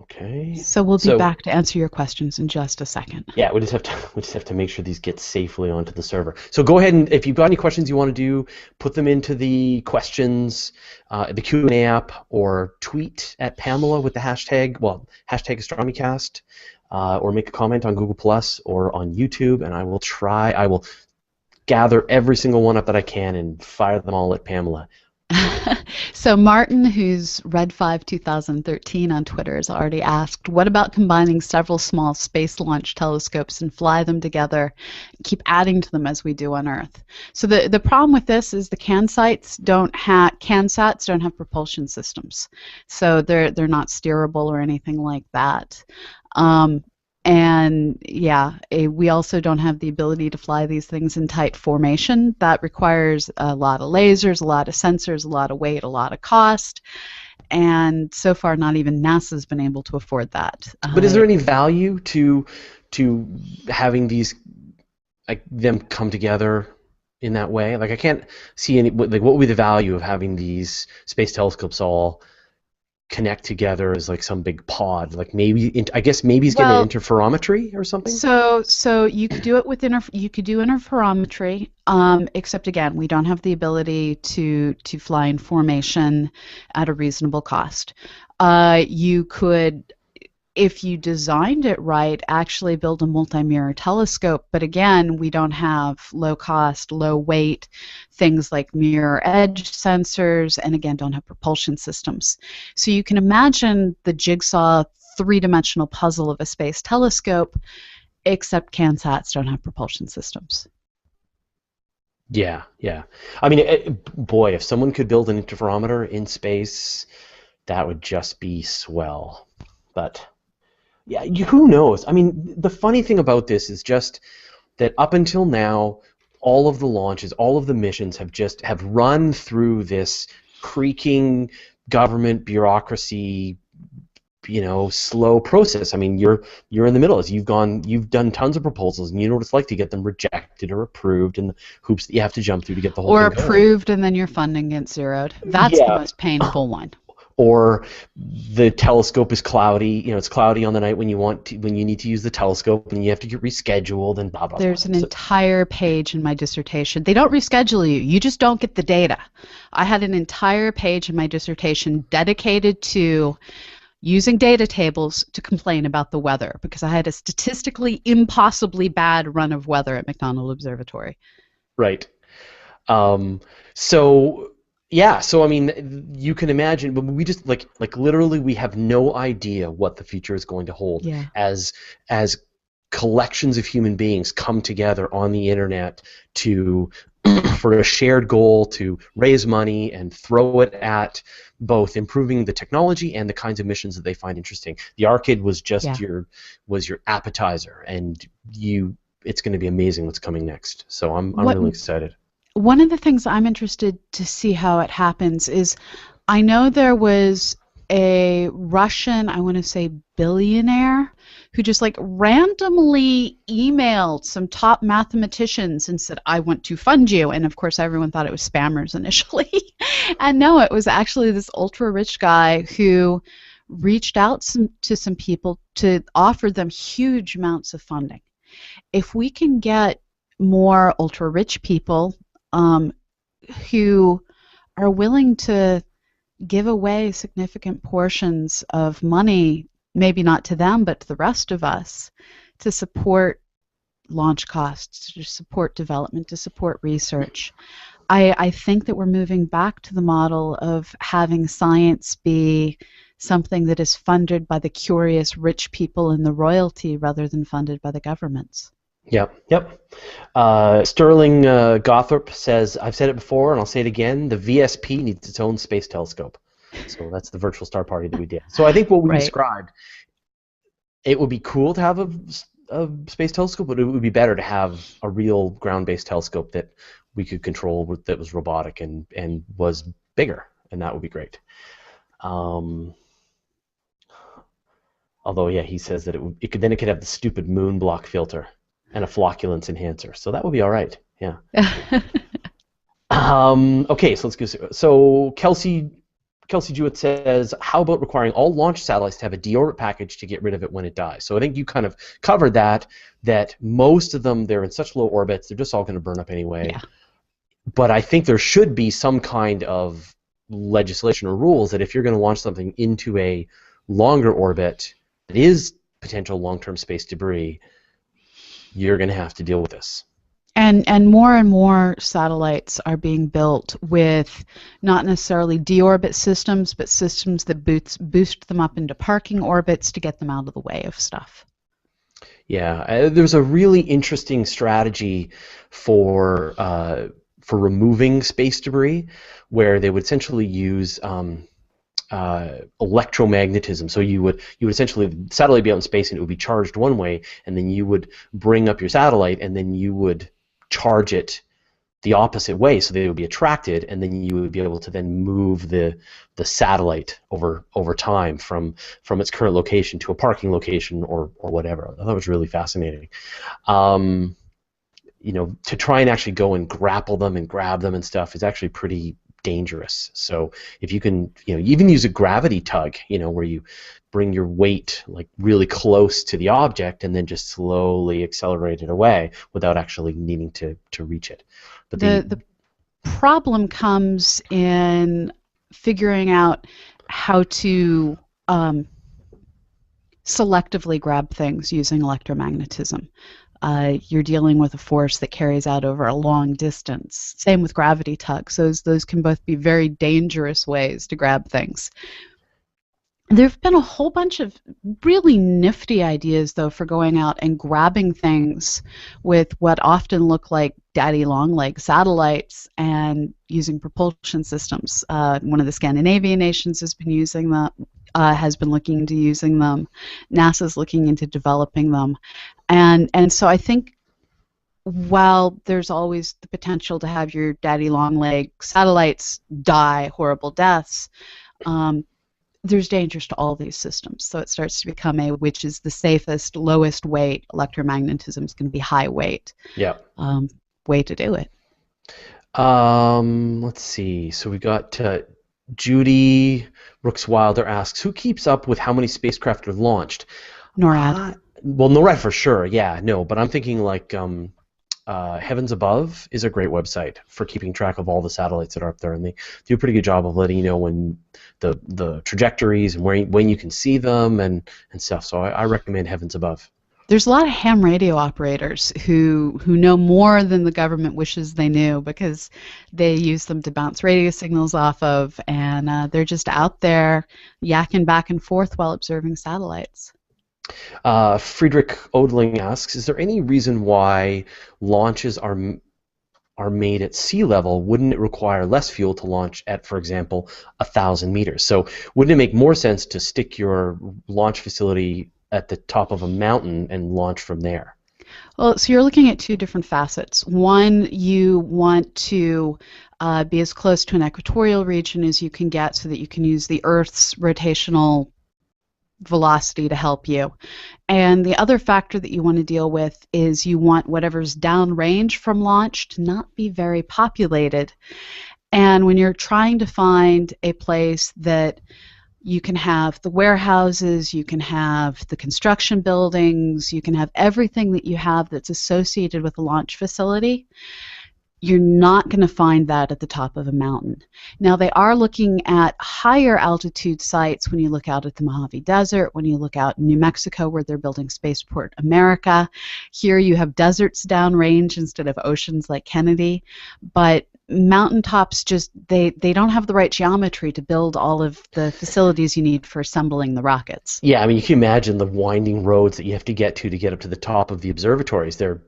okay. Okay. So we'll be So back to answer your questions in just a second. yeah, we just have to make sure these get safely onto the server. So go ahead, and if you've got any questions you want to do, put them into the questions, the Q&A app, or tweet at Pamela with the hashtag #AstronomyCast, or make a comment on Google Plus or on YouTube, and I will gather every single one up that I can and fire them all at Pamela. So Martin, who's Red5 2013 on Twitter, has already asked, what about combining several small space launch telescopes and fly them together, keep adding to them as we do on Earth? So the problem with this is the CanSats don't have propulsion systems, so they're not steerable or anything like that. And yeah, we also don't have the ability to fly these things in tight formation. That requires a lot of lasers, a lot of sensors, a lot of weight, a lot of cost. And so far, not even NASA's been able to afford that. But is there any value to having these, like, them come together in that way? Like, I can't see any. Like, what would be the value of having these space telescopes all connect together as like some big pod? Like, maybe I guess maybe he's getting interferometry or something. So you could do it with interferometry, except again, we don't have the ability to fly in formation at a reasonable cost. You could, if you designed it right, actually build a multi-mirror telescope, but again, we don't have low cost, low weight things like mirror edge sensors, and again, don't have propulsion systems. So you can imagine the jigsaw three-dimensional puzzle of a space telescope, except CanSats don't have propulsion systems. Yeah. I mean, boy, if someone could build an interferometer in space, that would just be swell. But yeah, who knows? I mean, the funny thing about this is just that up until now, all of the launches, all of the missions have run through this creaking government bureaucracy, slow process. I mean, you're in the middle. You've done tons of proposals, and you know what it's like to get them rejected or approved, and the hoops that you have to jump through to get the whole thing going. Or approved, and then your funding gets zeroed. That's the most painful one. Or the telescope is cloudy. It's cloudy on the night when you need to use the telescope, and you have to get rescheduled and blah blah. There's an entire page in my dissertation. They don't reschedule you. You just don't get the data. I had an entire page in my dissertation dedicated to using data tables to complain about the weather, because I had a statistically impossibly bad run of weather at McDonald Observatory. Right. So I mean, you can imagine, but we just like literally we have no idea what the future is going to hold as collections of human beings come together on the internet for a shared goal to raise money and throw it at both improving the technology and the kinds of missions that they find interesting. The Arcade was just your appetizer, and it's going to be amazing what's coming next. So I'm really excited. One of the things I'm interested to see how it happens is, I know there was a Russian, I want to say billionaire, who just like randomly emailed some top mathematicians and said, I want to fund you. And of course everyone thought it was spammers initially. And no, it was actually this ultra rich guy who reached out to some people to offer them huge amounts of funding. If we can get more ultra rich people who are willing to give away significant portions of money, maybe not to them, but to the rest of us, to support launch costs, to support development, to support research. I think that we're moving back to the model of having science be something that is funded by the curious rich people and the royalty rather than funded by the governments. Yep. Sterling Gothrop says, I've said it before and I'll say it again, the VSP needs its own space telescope. So that's the virtual star party that we did. So I think what we described, it would be cool to have a space telescope, but it would be better to have a real ground-based telescope that we could control, that was robotic and was bigger, and that would be great. Although, yeah, he says that it could have the stupid moon block filter and a flocculence enhancer, so that would be all right. Yeah. Okay, so let's go. So Kelsey Kelsey Jewett says, how about requiring all launch satellites to have a deorbit package to get rid of it when it dies? So I think you kind of covered that most of them, they're in such low orbits, they're just all going to burn up anyway. Yeah. But I think there should be some kind of legislation or rules that if you're going to launch something into a longer orbit that is potential long-term space debris, you're going to have to deal with this. And more satellites are being built with not necessarily deorbit systems, but systems that boost them up into parking orbits to get them out of the way of stuff. Yeah, there's a really interesting strategy for removing space debris, where they would essentially use electromagnetism. So you would essentially, the satellite would be out in space and it would be charged one way, and then you would bring up your satellite and then you would charge it the opposite way, so they would be attracted, and then you would be able to then move the satellite over time from its current location to a parking location or whatever. I thought it was really fascinating. You know, to try and actually go and grapple them and grab them and stuff is actually pretty dangerous. So if you can, you know, even use a gravity tug, you know, where you bring your weight like really close to the object and then just slowly accelerate it away without actually needing to reach it. But the problem comes in figuring out how to selectively grab things using electromagnetism. You're dealing with a force that carries out over a long distance. Same with gravity tugs. Those can both be very dangerous ways to grab things. There have been a whole bunch of really nifty ideas, though, for going out and grabbing things with what often look like daddy long leg satellites and using propulsion systems. One of the Scandinavian nations has been using them. Has been looking into using them. NASA's looking into developing them. And so I think while there's always the potential to have your daddy long leg satellites die horrible deaths, there's dangers to all these systems. So it starts to become which is the safest, lowest weight. Electromagnetism is going to be high weight. Yeah. Way to do it. Let's see. So we got Judy Brooks Wilder asks, who keeps up with how many spacecraft are launched? NORAD. Well, NORAD for sure. Yeah, no, but I'm thinking like Heavens Above is a great website for keeping track of all the satellites that are up there, and they do a pretty good job of letting you know when the trajectories and when you can see them and stuff. So I recommend Heavens Above. There's a lot of ham radio operators who know more than the government wishes they knew, because they use them to bounce radio signals off of, and they're just out there yakking back and forth while observing satellites. Friedrich Odling asks, is there any reason why launches are made at sea level? Wouldn't it require less fuel to launch at, for example, 1,000 meters? So wouldn't it make more sense to stick your launch facility at the top of a mountain and launch from there? Well, so you're looking at two different facets. One, you want to be as close to an equatorial region as you can get so that you can use the Earth's rotational velocity to help you. And the other factor that you want to deal with is you want whatever's downrange from launch to not be very populated. And when you're trying to find a place that you can have the warehouses, you can have the construction buildings, you can have everything that you have that's associated with a launch facility, you're not going to find that at the top of a mountain. Now, they are looking at higher altitude sites when you look out at the Mojave Desert, when you look out in New Mexico where they're building Spaceport America. Here you have deserts downrange instead of oceans like Kennedy. But mountaintops just, they don't have the right geometry to build all of the facilities you need for assembling the rockets. Yeah, I mean, you can imagine the winding roads that you have to get up to the top of the observatories. They're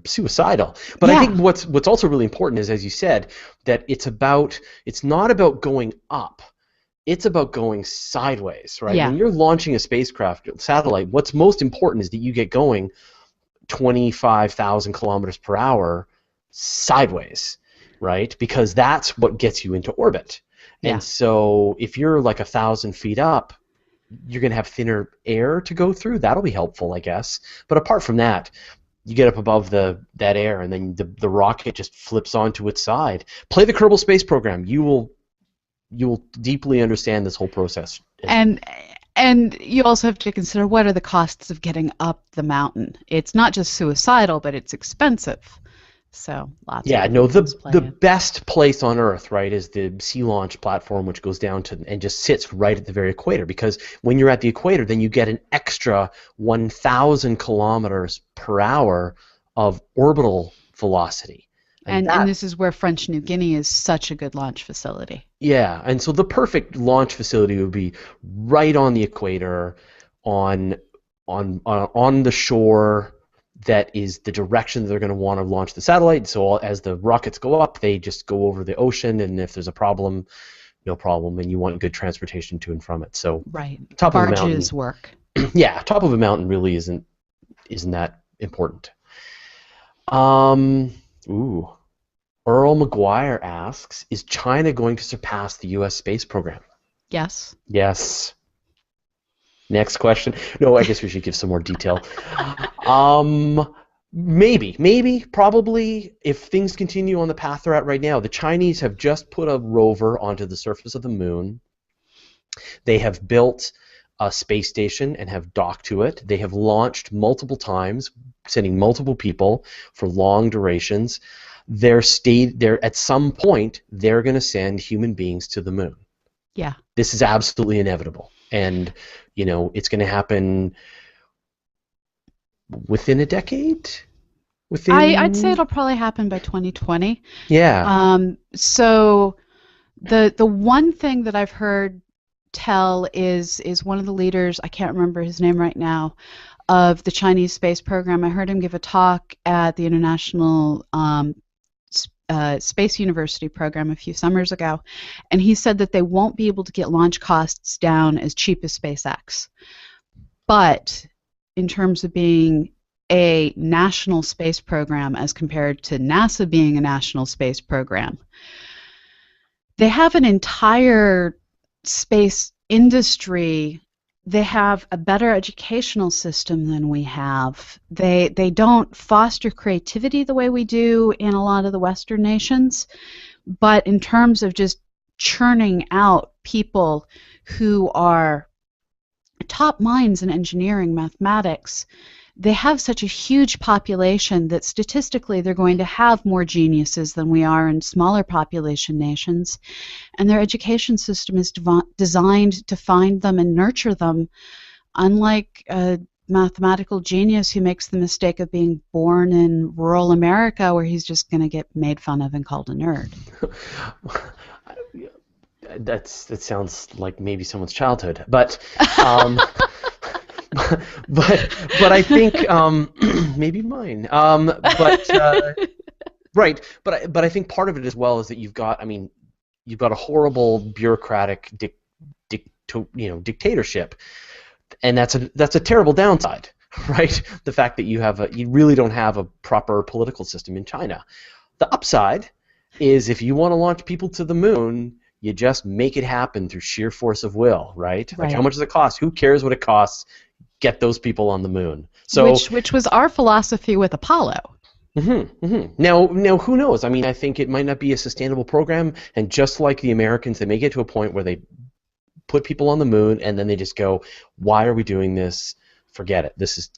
suicidal. But I think what's also really important is, as you said, that it's not about going up. It's about going sideways, right? Yeah. When you're launching a spacecraft, satellite, what's most important is that you get going 25,000 kilometers per hour sideways, right? Because that's what gets you into orbit. Yeah. And so if you're like 1,000 feet up, you're going to have thinner air to go through. That'll be helpful, I guess. But apart from that, you get up above that air, and then the rocket just flips onto its side. Play the Kerbal Space Program. You will you'll deeply understand this whole process. And you also have to consider what are the costs of getting up the mountain. It's not just suicidal, but it's expensive. So lots of different things play the in. best place on Earth, right, is the sea launch platform, which goes down to and just sits right at the very equator. Because when you're at the equator, then you get an extra 1,000 kilometers per hour of orbital velocity. And this is where French New Guinea is such a good launch facility. Yeah, and so the perfect launch facility would be right on the equator, on the shore. That is the direction they're going to want to launch the satellite. So as the rockets go up, they just go over the ocean, and if there's a problem, no problem, and you want good transportation to and from it. So right, top of a mountain, barges work. Yeah, top of a mountain really isn't that important. Earl McGuire asks, is China going to surpass the U.S. space program? Yes. Yes. Next question. No, I guess we should give some more detail. Maybe, probably, if things continue on the path they're at right now. The Chinese have just put a rover onto the surface of the moon. They have built a space station and have docked to it. They have launched multiple times, sending multiple people for long durations. At some point, they're going to send human beings to the moon. Yeah. This is absolutely inevitable. And, it's going to happen within a decade? I'd say it'll probably happen by 2020. Yeah. So the one thing that I've heard tell is one of the leaders, I can't remember his name right now, of the Chinese space program. I heard him give a talk at the International Space University program a few summers ago, and he said that they won't be able to get launch costs down as cheap as SpaceX. But in terms of being a national space program as compared to NASA being a national space program, they have an entire space industry. They have a better educational system than we have. They don't foster creativity the way we do in a lot of the Western nations, but in terms of just churning out people who are top minds in engineering, mathematics, they have such a huge population that statistically they're going to have more geniuses than we are in smaller population nations, and their education system is designed to find them and nurture them, unlike a mathematical genius who makes the mistake of being born in rural America where he's just going to get made fun of and called a nerd. That sounds like maybe someone's childhood, but but I think maybe mine. Right. But I think part of it as well is that you've got a horrible bureaucratic dictatorship, and that's a terrible downside, right? The fact that you really don't have a proper political system in China. The upside is if you want to launch people to the moon, you just make it happen through sheer force of will, right? Like, how much does it cost? Who cares what it costs? Get those people on the moon. So which was our philosophy with Apollo. Now, who knows? I think it might not be a sustainable program, and just like the Americans, they may get to a point where they put people on the moon, and then they just go, "Why are we doing this? Forget it. This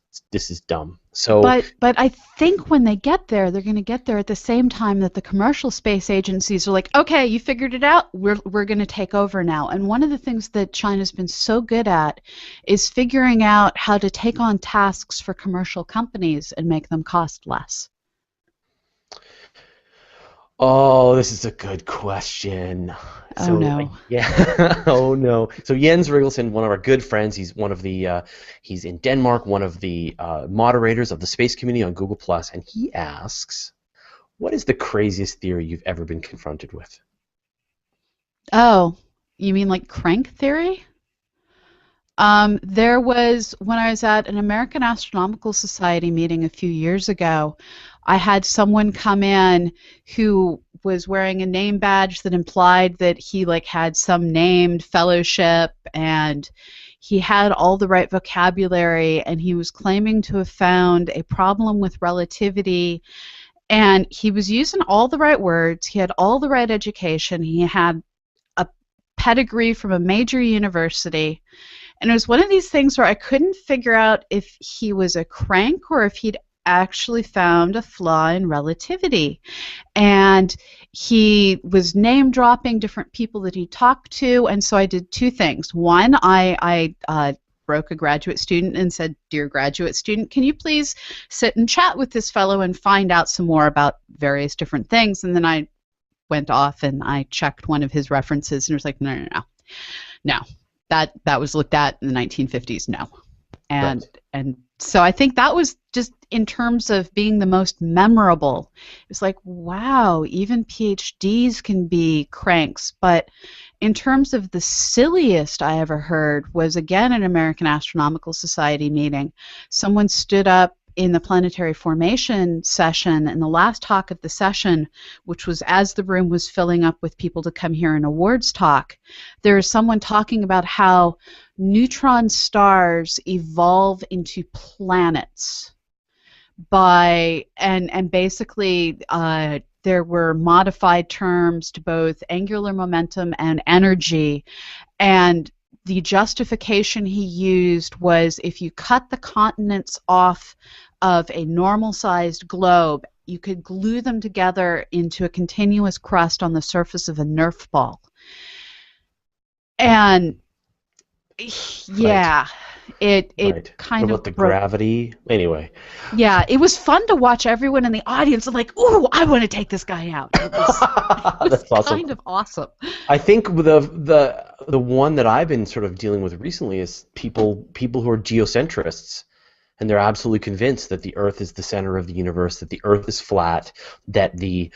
is dumb." So, but I think when they get there, they're going to get there at the same time that the commercial space agencies are like, "Okay, you figured it out. We're going to take over now." And one of the things that China's been so good at is figuring out how to take on tasks for commercial companies and make them cost less. Oh, this is a good question. Oh no. Yeah. Oh no. So Jens Rigelson, one of our good friends, he's in Denmark, one of the moderators of the space community on Google+, and he asks, what is the craziest theory you've ever been confronted with? Oh, you mean like crank theory? There was, when I was at an American Astronomical Society meeting a few years ago, I had someone come in who was wearing a name badge that implied that he had some named fellowship, and he had all the right vocabulary, and he was claiming to have found a problem with relativity, and he was using all the right words, he had all the right education, he had pedigree from a major university. And it was one of these things where I couldn't figure out if he was a crank or if he'd actually found a flaw in relativity. And he was name dropping different people that he talked to, and so I did two things. One, I broke a graduate student and said, "Dear graduate student, can you please sit and chat with this fellow and find out some more about various different things?" And then I went off and I checked one of his references, and it was like, no. That was looked at in the 1950s, no. And Right. and so I think that was just in terms of being the most memorable. It's like, wow, even PhDs can be cranks. But in terms of the silliest I ever heard was, again, an American Astronomical Society meeting. Someone stood up in the planetary formation session, and the last talk of the session, which was as the room was filling up with people to come here and awards talk, there was someone talking about how neutron stars evolve into planets and basically there were modified terms to both angular momentum and energy, and the justification he used was if you cut the continents off of a normal-sized globe, you could glue them together into a continuous crust on the surface of a Nerf ball. And yeah, it Right. kind What of about the broke. gravity? Anyway. Yeah, it was fun to watch everyone in the audience. I'm like, ooh, I want to take this guy out. It was That's awesome. kind of awesome. I think the one that I've been sort of dealing with recently is people who are geocentrists, and they're absolutely convinced that the Earth is the center of the universe, that the Earth is flat, that the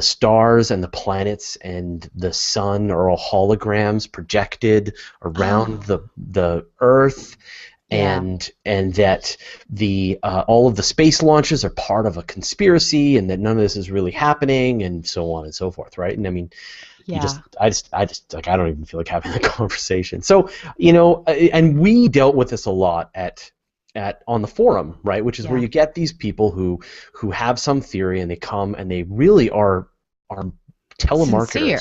stars and the planets and the sun are all holograms projected around the Earth. Yeah. And that all of the space launches are part of a conspiracy, and that none of this is really happening, and so on and so forth, right? And I mean, Yeah. I just like, I don't even feel like having the conversation. So, and we dealt with this a lot at on the forum, right? Which is where Yeah. you get these people who have some theory, and they come and they really are telemarketers. Sincere.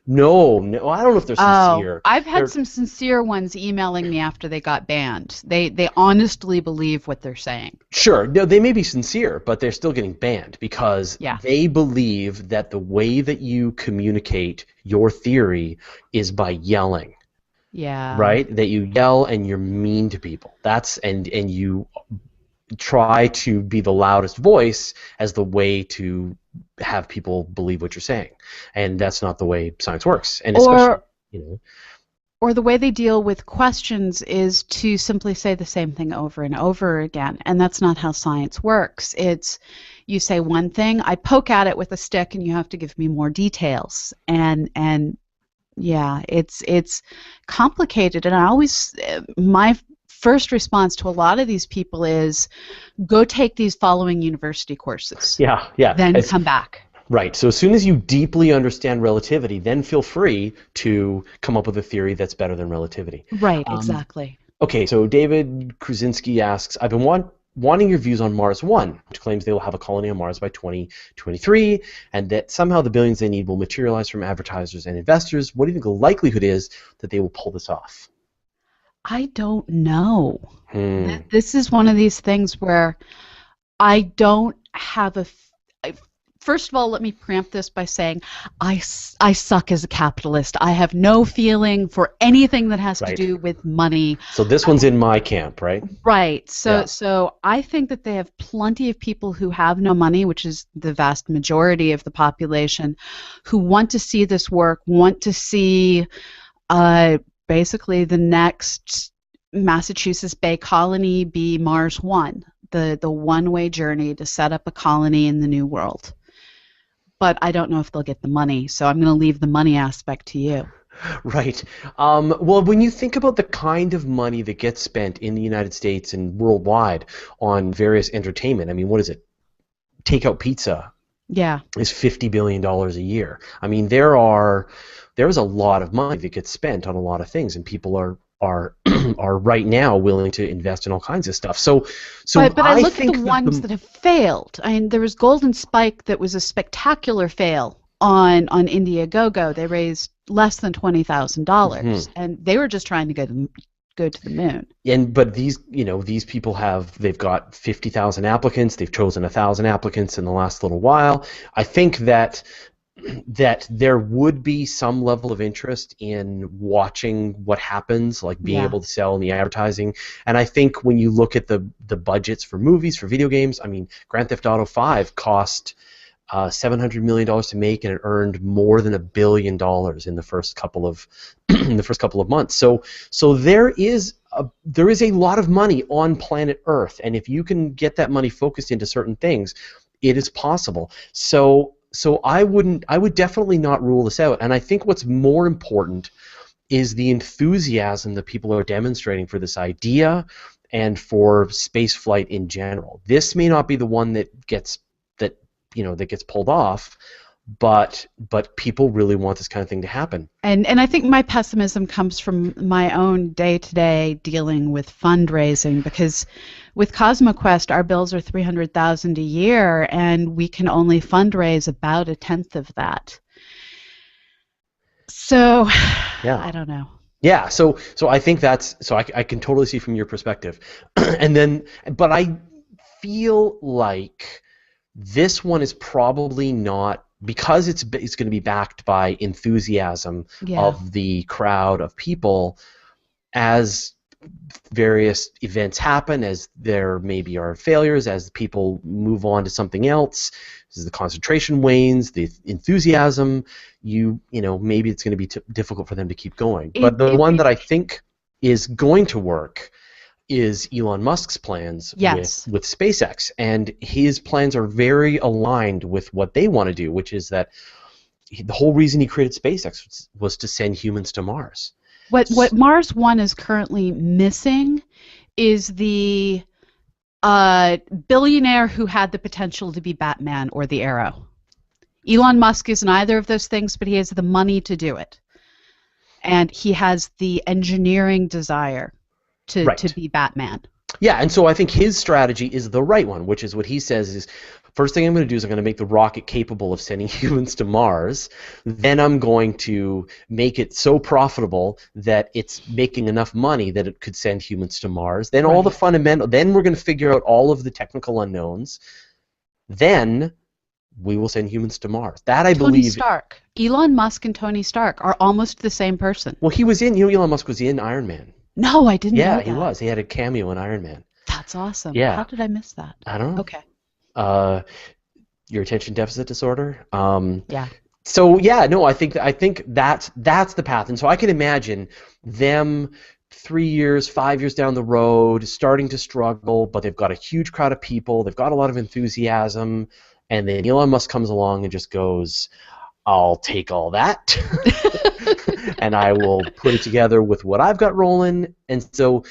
No, I don't know if they're sincere. I've had They're- some sincere ones emailing me after they got banned. They honestly believe what they're saying. Sure, no, they may be sincere, but they're still getting banned because Yeah. they believe that the way that you communicate your theory is by yelling, Yeah. right? That you yell and you're mean to people. And you try to be the loudest voice as the way to have people believe what you're saying, and that's not the way science works. And especially, Or the way they deal with questions is to simply say the same thing over and over again, and that's not how science works. It's you say one thing, I poke at it with a stick, and you have to give me more details. And yeah, it's complicated. And I always my first response to a lot of these people is go take these following university courses. yeah. Then come back. Right. So as soon as you deeply understand relativity, then feel free to come up with a theory that's better than relativity. Right, exactly. Okay, so David Krasinski asks, I've been wanting your views on Mars 1, which claims they will have a colony on Mars by 2023, and that somehow the billions they need will materialize from advertisers and investors. What do you think the likelihood is that they will pull this off? I don't know. This is one of these things where I don't have first of all, let me preempt this by saying I suck as a capitalist. I have no feeling for anything that has to do with money. So this one's in my camp, right? Right. So I think that they have plenty of people who have no money, which is the vast majority of the population, who want to see this work, want to see basically the next Massachusetts Bay Colony be Mars 1, the one-way journey to set up a colony in the New World. But I don't know if they'll get the money, so I'm going to leave the money aspect to you. Right. Well, when you think about the kind of money that gets spent in the United States and worldwide on various entertainment, I mean, what is it? Takeout pizza is $50 billion a year. I mean, there's a lot of money that gets spent on a lot of things, and people are right now willing to invest in all kinds of stuff. So but I think at the ones that have failed. I mean, there was Golden Spike that was a spectacular fail. on Indiegogo, they raised less than $20,000, and they were just trying to go to the moon. But these people they've got 50,000 applicants. They've chosen 1,000 applicants in the last little while. I think that there would be some level of interest in watching what happens, like being able to sell in the advertising. And I think when you look at the budgets for movies, for video games, I mean, Grand Theft Auto 5 cost $700 million to make, and it earned more than $1 billion in the first couple of months. So there is a lot of money on planet Earth, and if you can get that money focused into certain things, it is possible. So I would definitely not rule this out. And I think what's more important is the enthusiasm that people are demonstrating for this idea and for space flight in general. This may not be the one that gets pulled off, but people really want this kind of thing to happen. And I think my pessimism comes from my own day-to-day dealing with fundraising, because with CosmoQuest our bills are $300,000 a year, and we can only fundraise about 1/10 of that. So I don't know. Yeah, so I think I can totally see from your perspective. But I feel like this one is probably not, because it's going to be backed by enthusiasm of the crowd of people. As various events happen, as there maybe are failures, as people move on to something else, as the concentration wanes, the enthusiasm, maybe it's going to be difficult for them to keep going. But the one that I think is going to work is Elon Musk's plans with SpaceX, and his plans are very aligned with what they want to do, which is that the whole reason he created SpaceX was to send humans to Mars. What Mars One is currently missing is the billionaire who had the potential to be Batman or the Arrow. Elon Musk is neither of those things, but he has the money to do it, and he has the engineering desire to be Batman. Yeah, and so I think his strategy is the right one, which is what he says is, first thing I'm going to do is I'm going to make the rocket capable of sending humans to Mars. Then I'm going to make it so profitable that it's making enough money that it could send humans to Mars. Then all the fundamental, then we're going to figure out all of the technical unknowns. Then we will send humans to Mars. That I believe. Tony Stark. Elon Musk and Tony Stark are almost the same person. Well, he was in, Elon Musk was in Iron Man. No, I didn't know that. Yeah, he was. He had a cameo in Iron Man. That's awesome. Yeah. How did I miss that? I don't know. Okay. Your attention deficit disorder. Yeah. So I think that's the path, and so I can imagine them 3 years, 5 years down the road, starting to struggle, but they've got a huge crowd of people, they've got a lot of enthusiasm, and then Elon Musk comes along and just goes, I'll take all that and I will put it together with what I've got rolling. And so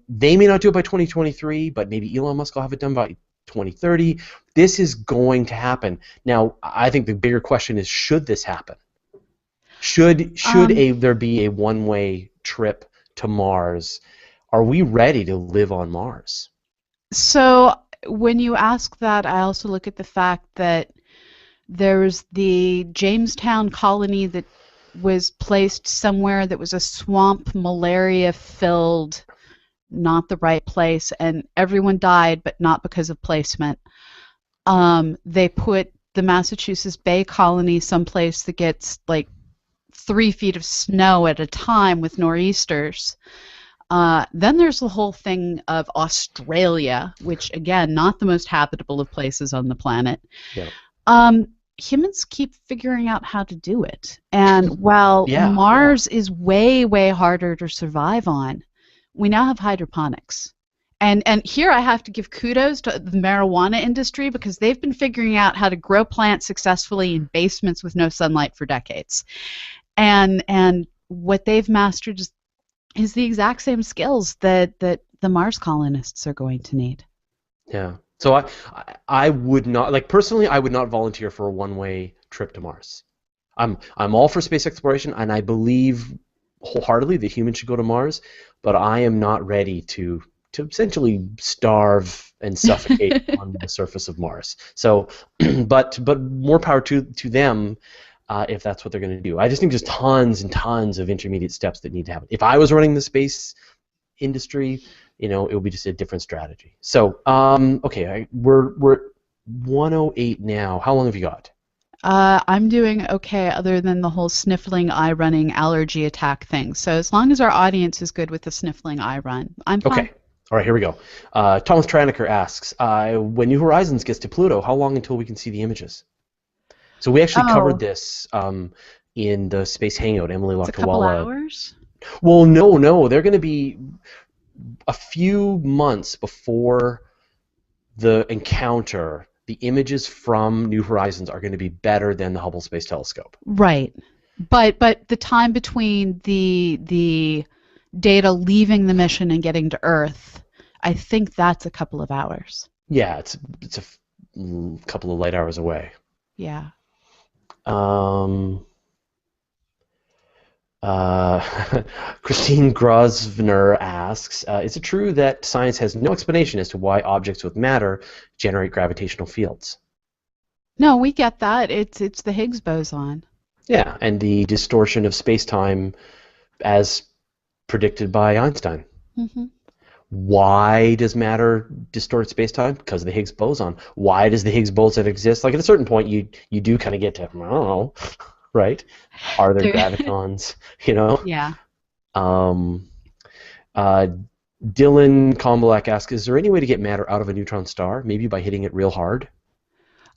they may not do it by 2023, but maybe Elon Musk will have it done by 2030. This is going to happen. Now, I think the bigger question is, should this happen? Should there be a one-way trip to Mars? Are we ready to live on Mars? So when you ask that, I also look at the fact that there's the Jamestown colony that was placed somewhere that was a swamp, malaria-filled, not the right place, and everyone died, but not because of placement. They put the Massachusetts Bay colony someplace that gets like 3 feet of snow at a time with nor'easters. Then there's the whole thing of Australia, which, again, not the most habitable of places on the planet. Yeah. Humans keep figuring out how to do it. And while Mars is way, way harder to survive on, we now have hydroponics. And here I have to give kudos to the marijuana industry, because they've been figuring out how to grow plants successfully in basements with no sunlight for decades. And what they've mastered is the exact same skills that the Mars colonists are going to need. Yeah. So I would not, like, personally, I would not volunteer for a one-way trip to Mars. I'm all for space exploration, and I believe wholeheartedly that humans should go to Mars, but I am not ready to to essentially starve and suffocate on the surface of Mars. So, but more power to them if that's what they're going to do. I just think there's tons and tons of intermediate steps that need to happen. If I was running the space industry, it would be just a different strategy. So, okay, we're 1:08 now. How long have you got? I'm doing okay, other than the whole sniffling, eye running, allergy attack thing. So as long as our audience is good with the sniffling eye run, I'm fine. Okay. All right, here we go. Thomas Traniker asks, when New Horizons gets to Pluto, how long until we can see the images? So we actually covered this in the Space Hangout. Emily Lakdawala. It's a couple hours? Well, no. They're going to be a few months before the encounter. The images from New Horizons are going to be better than the Hubble Space Telescope. Right. But the time between the data leaving the mission and getting to Earth, I think that's a couple of hours. Yeah, it's a couple of light hours away. Yeah. Christine Grosvenor asks, is it true that science has no explanation as to why objects with matter generate gravitational fields? No, we get that. It's the Higgs boson. Yeah, and the distortion of space-time as predicted by Einstein. Mm-hmm. Why does matter distort space-time? Because of the Higgs boson. Why does the Higgs boson exist? Like at a certain point, you do kind of get to, I don't know, right? Are there gravitons? Yeah. Dylan Kombalak asks, is there any way to get matter out of a neutron star? Maybe by hitting it real hard?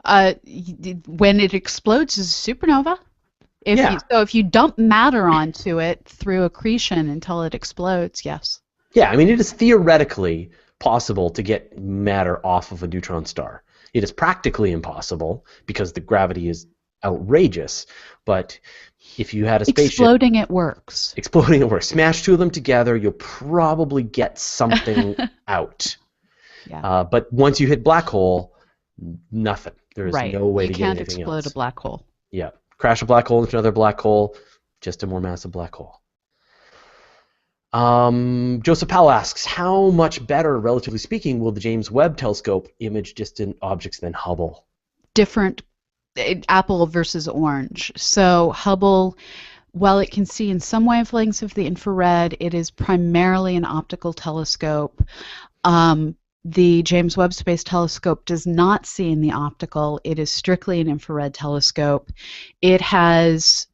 When it explodes as a supernova. If you dump matter onto it through accretion until it explodes, yes. Yeah, I mean, it is theoretically possible to get matter off of a neutron star. It is practically impossible because the gravity is outrageous, but if you had a spaceship... Exploding it works. Exploding it works. Smash two of them together, you'll probably get something out. Yeah. But once you hit black hole, nothing. There is no way to get anything else. You can't explode a black hole. Yeah. Crash a black hole into another black hole, just a more massive black hole. Joseph Powell asks, how much better, relatively speaking, will the James Webb Telescope image distant objects than Hubble? Different, apple versus orange. So Hubble, while it can see in some wavelengths of the infrared, it is primarily an optical telescope. The James Webb Space Telescope does not see in the optical. It is strictly an infrared telescope. It has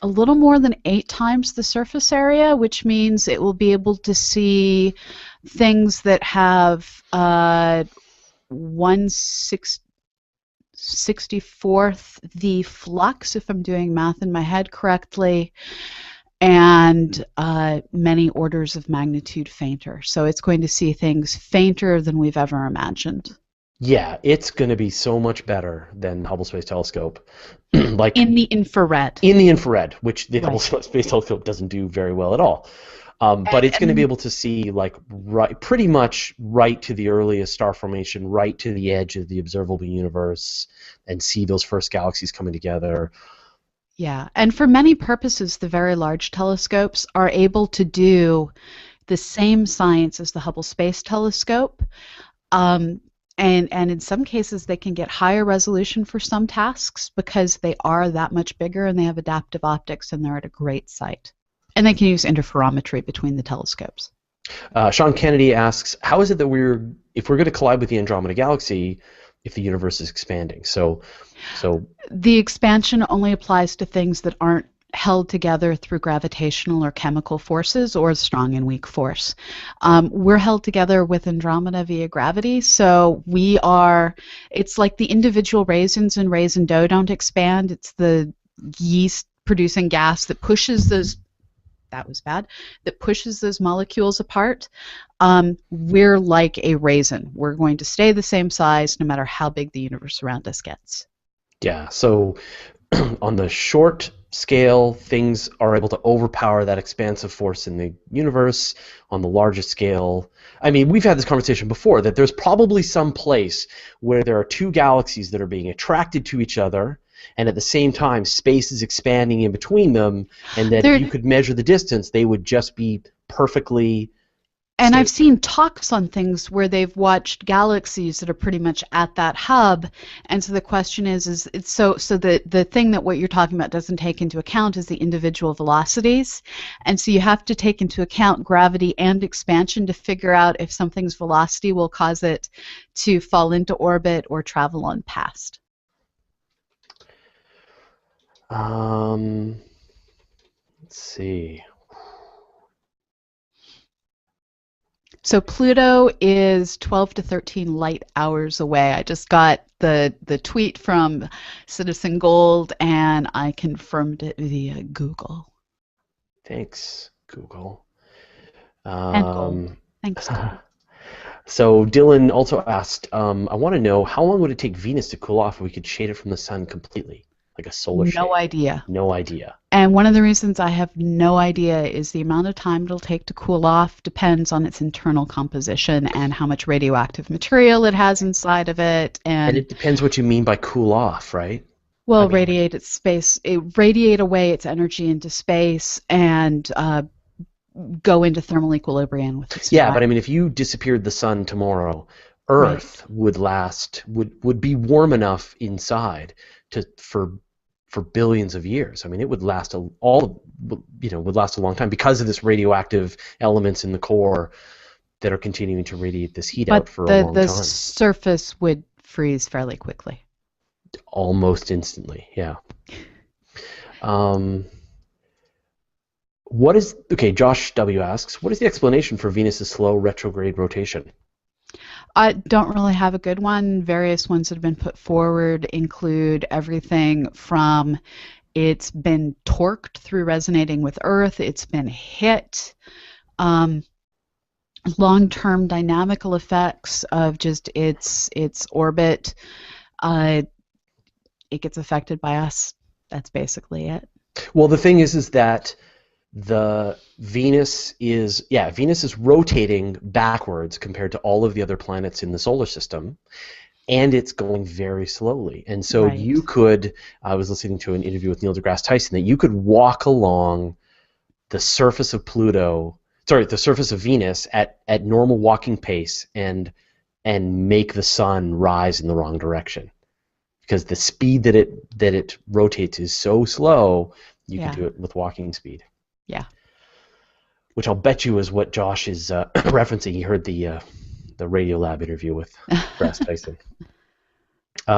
a little more than 8 times the surface area, which means it will be able to see things that have 1/64th the flux, if I'm doing math in my head correctly, and many orders of magnitude fainter. So it's going to see things fainter than we've ever imagined. Yeah, it's going to be so much better than the Hubble Space Telescope. Like in the infrared. In the infrared, which the Hubble Space Telescope doesn't do very well at all. But it's going to be able to see pretty much right to the earliest star formation, right to the edge of the observable universe, and see those first galaxies coming together. Yeah, and for many purposes, the very large telescopes are able to do the same science as the Hubble Space Telescope. And in some cases, they can get higher resolution for some tasks because they are that much bigger and they have adaptive optics and they're at a great site. And they can use interferometry between the telescopes. Sean Kennedy asks, how is it that if we're going to collide with the Andromeda Galaxy if the universe is expanding? So the expansion only applies to things that aren't held together through gravitational or chemical forces or strong and weak force. We're held together with Andromeda via gravity, so it's like the individual raisins in raisin dough don't expand. It's the yeast producing gas that pushes those molecules apart. We're like a raisin. We're going to stay the same size no matter how big the universe around us gets. Yeah, so on the short scale, things are able to overpower that expansive force in the universe. On the largest scale, I mean, we've had this conversation before, that there's probably some place where there are two galaxies that are being attracted to each other, and at the same time space is expanding in between them, and that if you could measure the distance, they would just be perfectly And I've seen talks on things where they've watched galaxies that are pretty much at that hub, and so the question is it's so the thing that what you're talking about doesn't take into account is the individual velocities, and so you have to take into account gravity and expansion to figure out if something's velocity will cause it to fall into orbit or travel on past. Let's see. So Pluto is 12 to 13 light hours away. I just got the tweet from Citizen Gold, and I confirmed it via Google. Thanks, Google. And Gold. Thanks, Google. So Dylan also asked, I want to know, how long would it take Venus to cool off if we could shade it from the sun completely, like a solar shade? No idea. No idea. And one of the reasons I have no idea is the amount of time it'll take to cool off depends on its internal composition and how much radioactive material it has inside of it. And it depends what you mean by cool off, right? Well, radiate away its energy into space and go into thermal equilibrium with its Yeah, but I mean, if you disappeared the sun tomorrow, Earth would be warm enough inside for billions of years. I mean, it would last would last a long time because of this radioactive elements in the core that are continuing to radiate this heat out for a long time. But the surface would freeze fairly quickly. Almost instantly, yeah. Josh W. asks, what is the explanation for Venus's slow retrograde rotation? I don't really have a good one. Various ones that have been put forward include everything from it's been torqued through resonating with Earth, it's been hit, long-term dynamical effects of just its orbit. It gets affected by us. That's basically it. Well, the thing is that Venus is rotating backwards compared to all of the other planets in the solar system, and it's going very slowly. And so you could, I was listening to an interview with Neil deGrasse Tyson, that you could walk along the surface of the surface of Venus at normal walking pace and make the sun rise in the wrong direction, because the speed that it rotates is so slow. You can do it with walking speed. Yeah. Which I'll bet you is what Josh is referencing. He heard the Radiolab interview with deGrasse Tyson.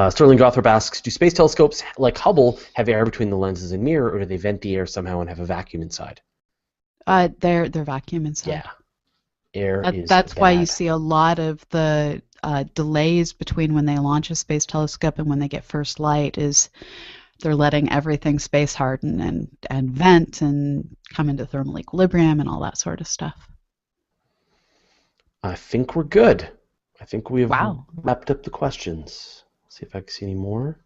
Sterling Gothrop asks, do space telescopes like Hubble have air between the lenses and mirror, or do they vent the air somehow and have a vacuum inside? They're vacuum inside. Yeah. Air is That's bad. why you see a lot of the delays between when they launch a space telescope and when they get first light is they're letting everything space harden and vent and come into thermal equilibrium and all that sort of stuff. I think we're good. I think we've wrapped up the questions. See if I can see any more.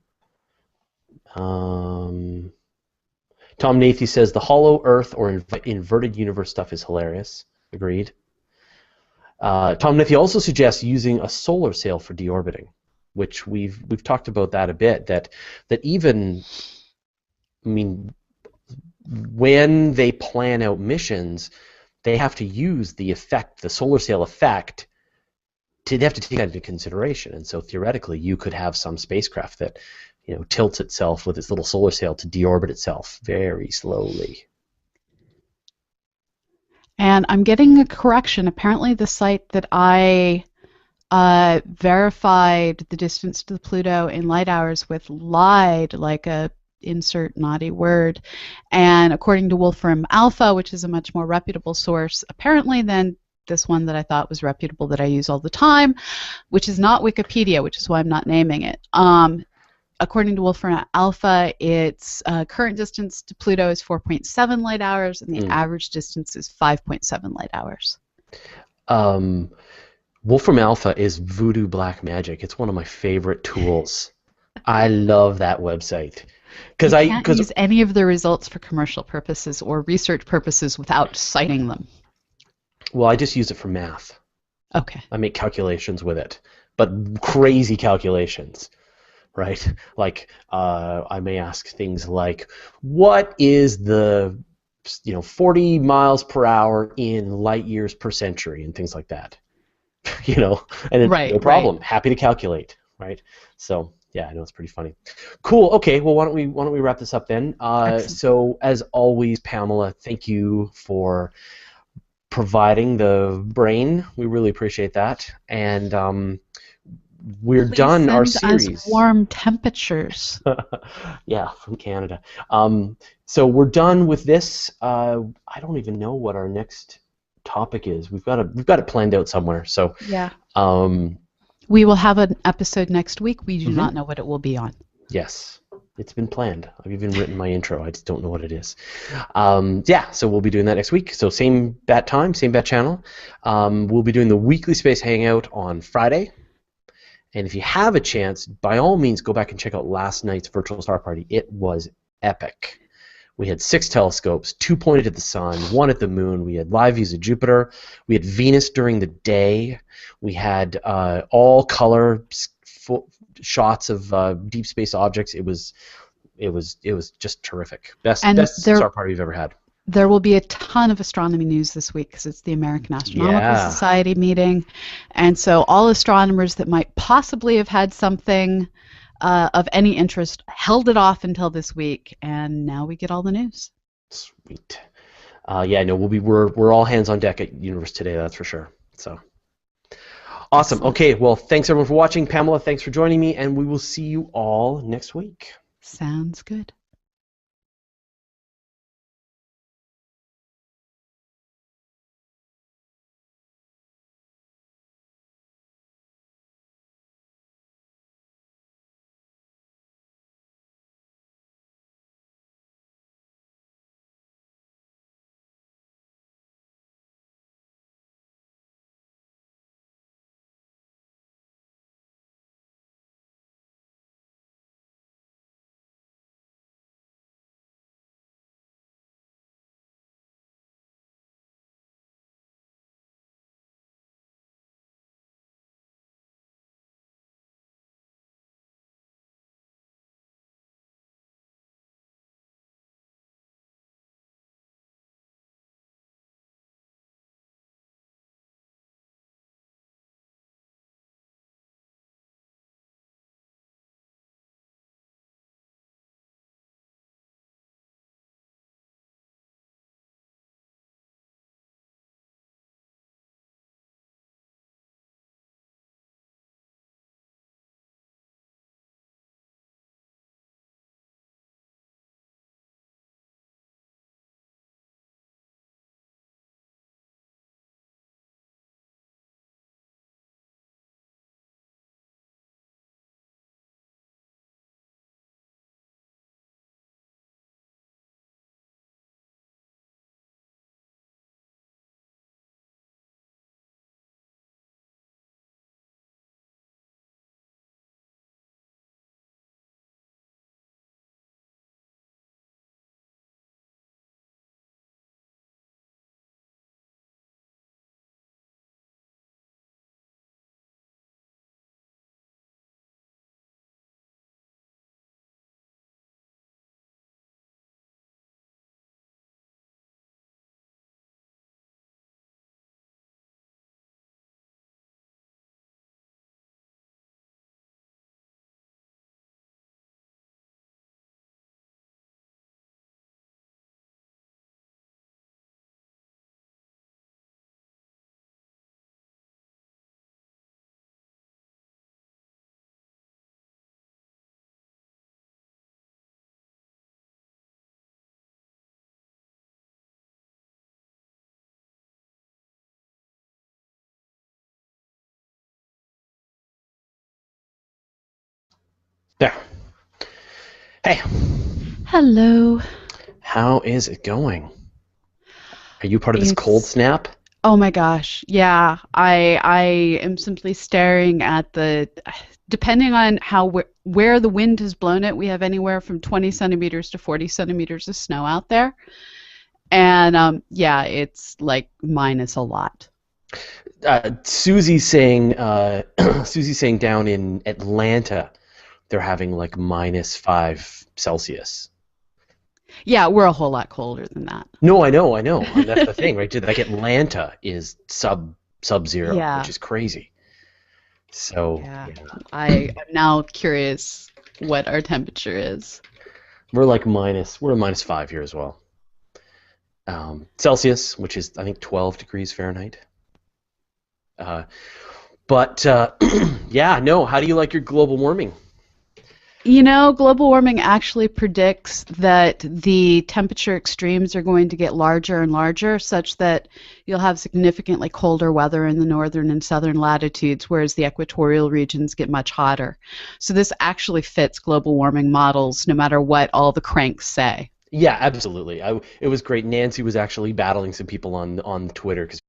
Tom Nathy says the hollow Earth or inverted universe stuff is hilarious. Agreed. Tom Nathy also suggests using a solar sail for deorbiting, which we've talked about that a bit. That even, I mean, when they plan out missions, they have to use the solar sail effect. They have to take that into consideration, and so theoretically, you could have some spacecraft that, tilts itself with its little solar sail to deorbit itself very slowly. And I'm getting a correction. Apparently, the site that I verified the distance to Pluto in light hours with lied, like a insert naughty word. And according to Wolfram Alpha, which is a much more reputable source, apparently than this one that I thought was reputable that I use all the time, which is not Wikipedia, which is why I'm not naming it. According to Wolfram Alpha, its current distance to Pluto is 4.7 light hours, and the average distance is 5.7 light hours. Wolfram Alpha is voodoo black magic. It's one of my favorite tools. I love that website. You can't use any of the results for commercial purposes or research purposes without citing them. Well, I just use it for math. Okay. I make calculations with it, but crazy calculations, right? Like I may ask things like, what is the 40 miles per hour in light years per century and things like that. And Right, no right. problem. Happy to calculate, right? So yeah, I know it's pretty funny. Cool. Okay. Well, why don't we wrap this up then? Excellent. So as always, Pamela, thank you for providing the brain. We really appreciate that. And we're Please done our send us series. warm temperatures. Yeah, from Canada. So we're done with this. I don't even know what our next topic is. We've got it planned out somewhere. So Yeah. um, We will have an episode next week. We do mhm. not know what it will be on. Yes, it's been planned. I've even written my intro. I just don't know what it is. Yeah, so we'll be doing that next week. So same bat time, same bat channel. We'll be doing the weekly space hangout on Friday. And if you have a chance, by all means, go back and check out last night's virtual star party. It was epic. We had 6 telescopes, 2 pointed at the sun, 1 at the moon. We had live views of Jupiter. We had Venus during the day. We had all color shots of deep space objects. It was just terrific. Best star party we've ever had. There will be a ton of astronomy news this week because it's the American Astronomical Yeah. Society meeting. And so all astronomers that might possibly have had something of any interest held it off until this week, and now we get all the news. Sweet. Yeah, no, we're all hands on deck at Universe today, that's for sure. So awesome. Excellent. Okay, well, thanks everyone for watching. Pamela, thanks for joining me, and we will see you all next week. Sounds good. There. Hey. Hello. How is it going? Are you part of this cold snap? Oh my gosh. Yeah, I am simply staring at depending on where the wind has blown it, we have anywhere from 20 centimeters to 40 centimeters of snow out there. And yeah, it's like minus a lot. Susie's saying down in Atlanta they're having like -5 Celsius. Yeah, we're a whole lot colder than that. No, I know. And that's the thing, right? Like Atlanta is sub-zero, which Yeah, is crazy. So, yeah. yeah. I'm now curious what our temperature is. We're a -5 here as well. Celsius, which is I think 12 degrees Fahrenheit. Uh, but yeah, no. How do you like your global warming? Global warming actually predicts that the temperature extremes are going to get larger and larger, such that you'll have significantly colder weather in the northern and southern latitudes, whereas the equatorial regions get much hotter. So this actually fits global warming models, no matter what all the cranks say. Yeah, absolutely. It was great. Nancy was actually battling some people on Twitter because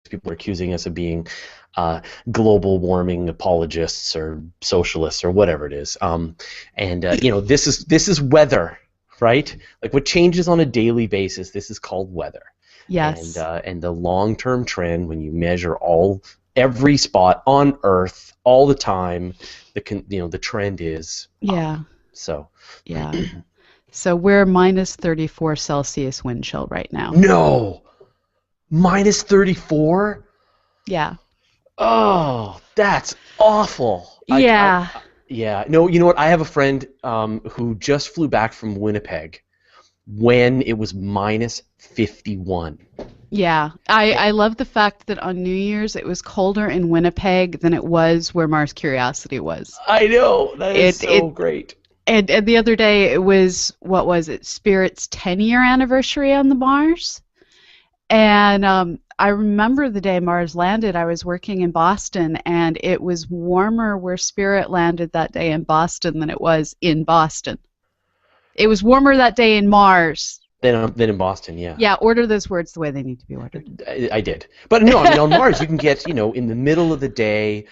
people are accusing us of being uh, global warming apologists or socialists or whatever it is. And this is weather, right? Like what changes on a daily basis. This is called weather. Yes. And the long-term trend when you measure every spot on Earth all the time, the trend is up. Yeah. So Yeah. So we're minus 34 Celsius wind chill right now. no, -34. Yeah. Oh, that's awful. Yeah. Yeah. No, you know what? I have a friend who just flew back from Winnipeg when it was -51. Yeah. I love the fact that on New Year's it was colder in Winnipeg than it was where Mars Curiosity was. I know. That is It so it great. and the other day it was, what was it? Spirit's 10-year anniversary on the Mars. And I remember the day Mars landed, I was working in Boston, and it was warmer where Spirit landed that day in Boston than it was in Boston. It was warmer that day in Mars. Then in Boston, yeah. Yeah, order those words the way they need to be ordered. I did. But no, I mean on Mars you can get, in the middle of the day,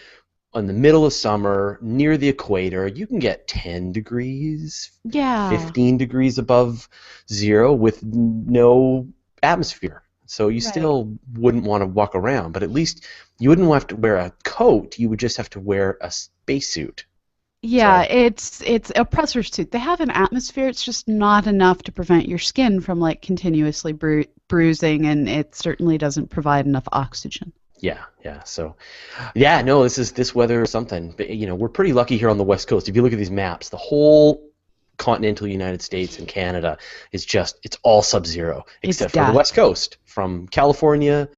in the middle of summer, near the equator, you can get 10 degrees, Yeah. 15 degrees above zero with no atmosphere. So you Right. still wouldn't want to walk around, but at least you wouldn't have to wear a coat. You would just have to wear a spacesuit. Yeah, So it's a pressure suit. They have an atmosphere. It's just not enough to prevent your skin from like continuously bruising, and it certainly doesn't provide enough oxygen. yeah, yeah. So yeah, no, this weather is something. But, we're pretty lucky here on the West Coast. If you look at these maps, the whole continental United States and Canada it's all sub-zero It's except for the death. West Coast, from California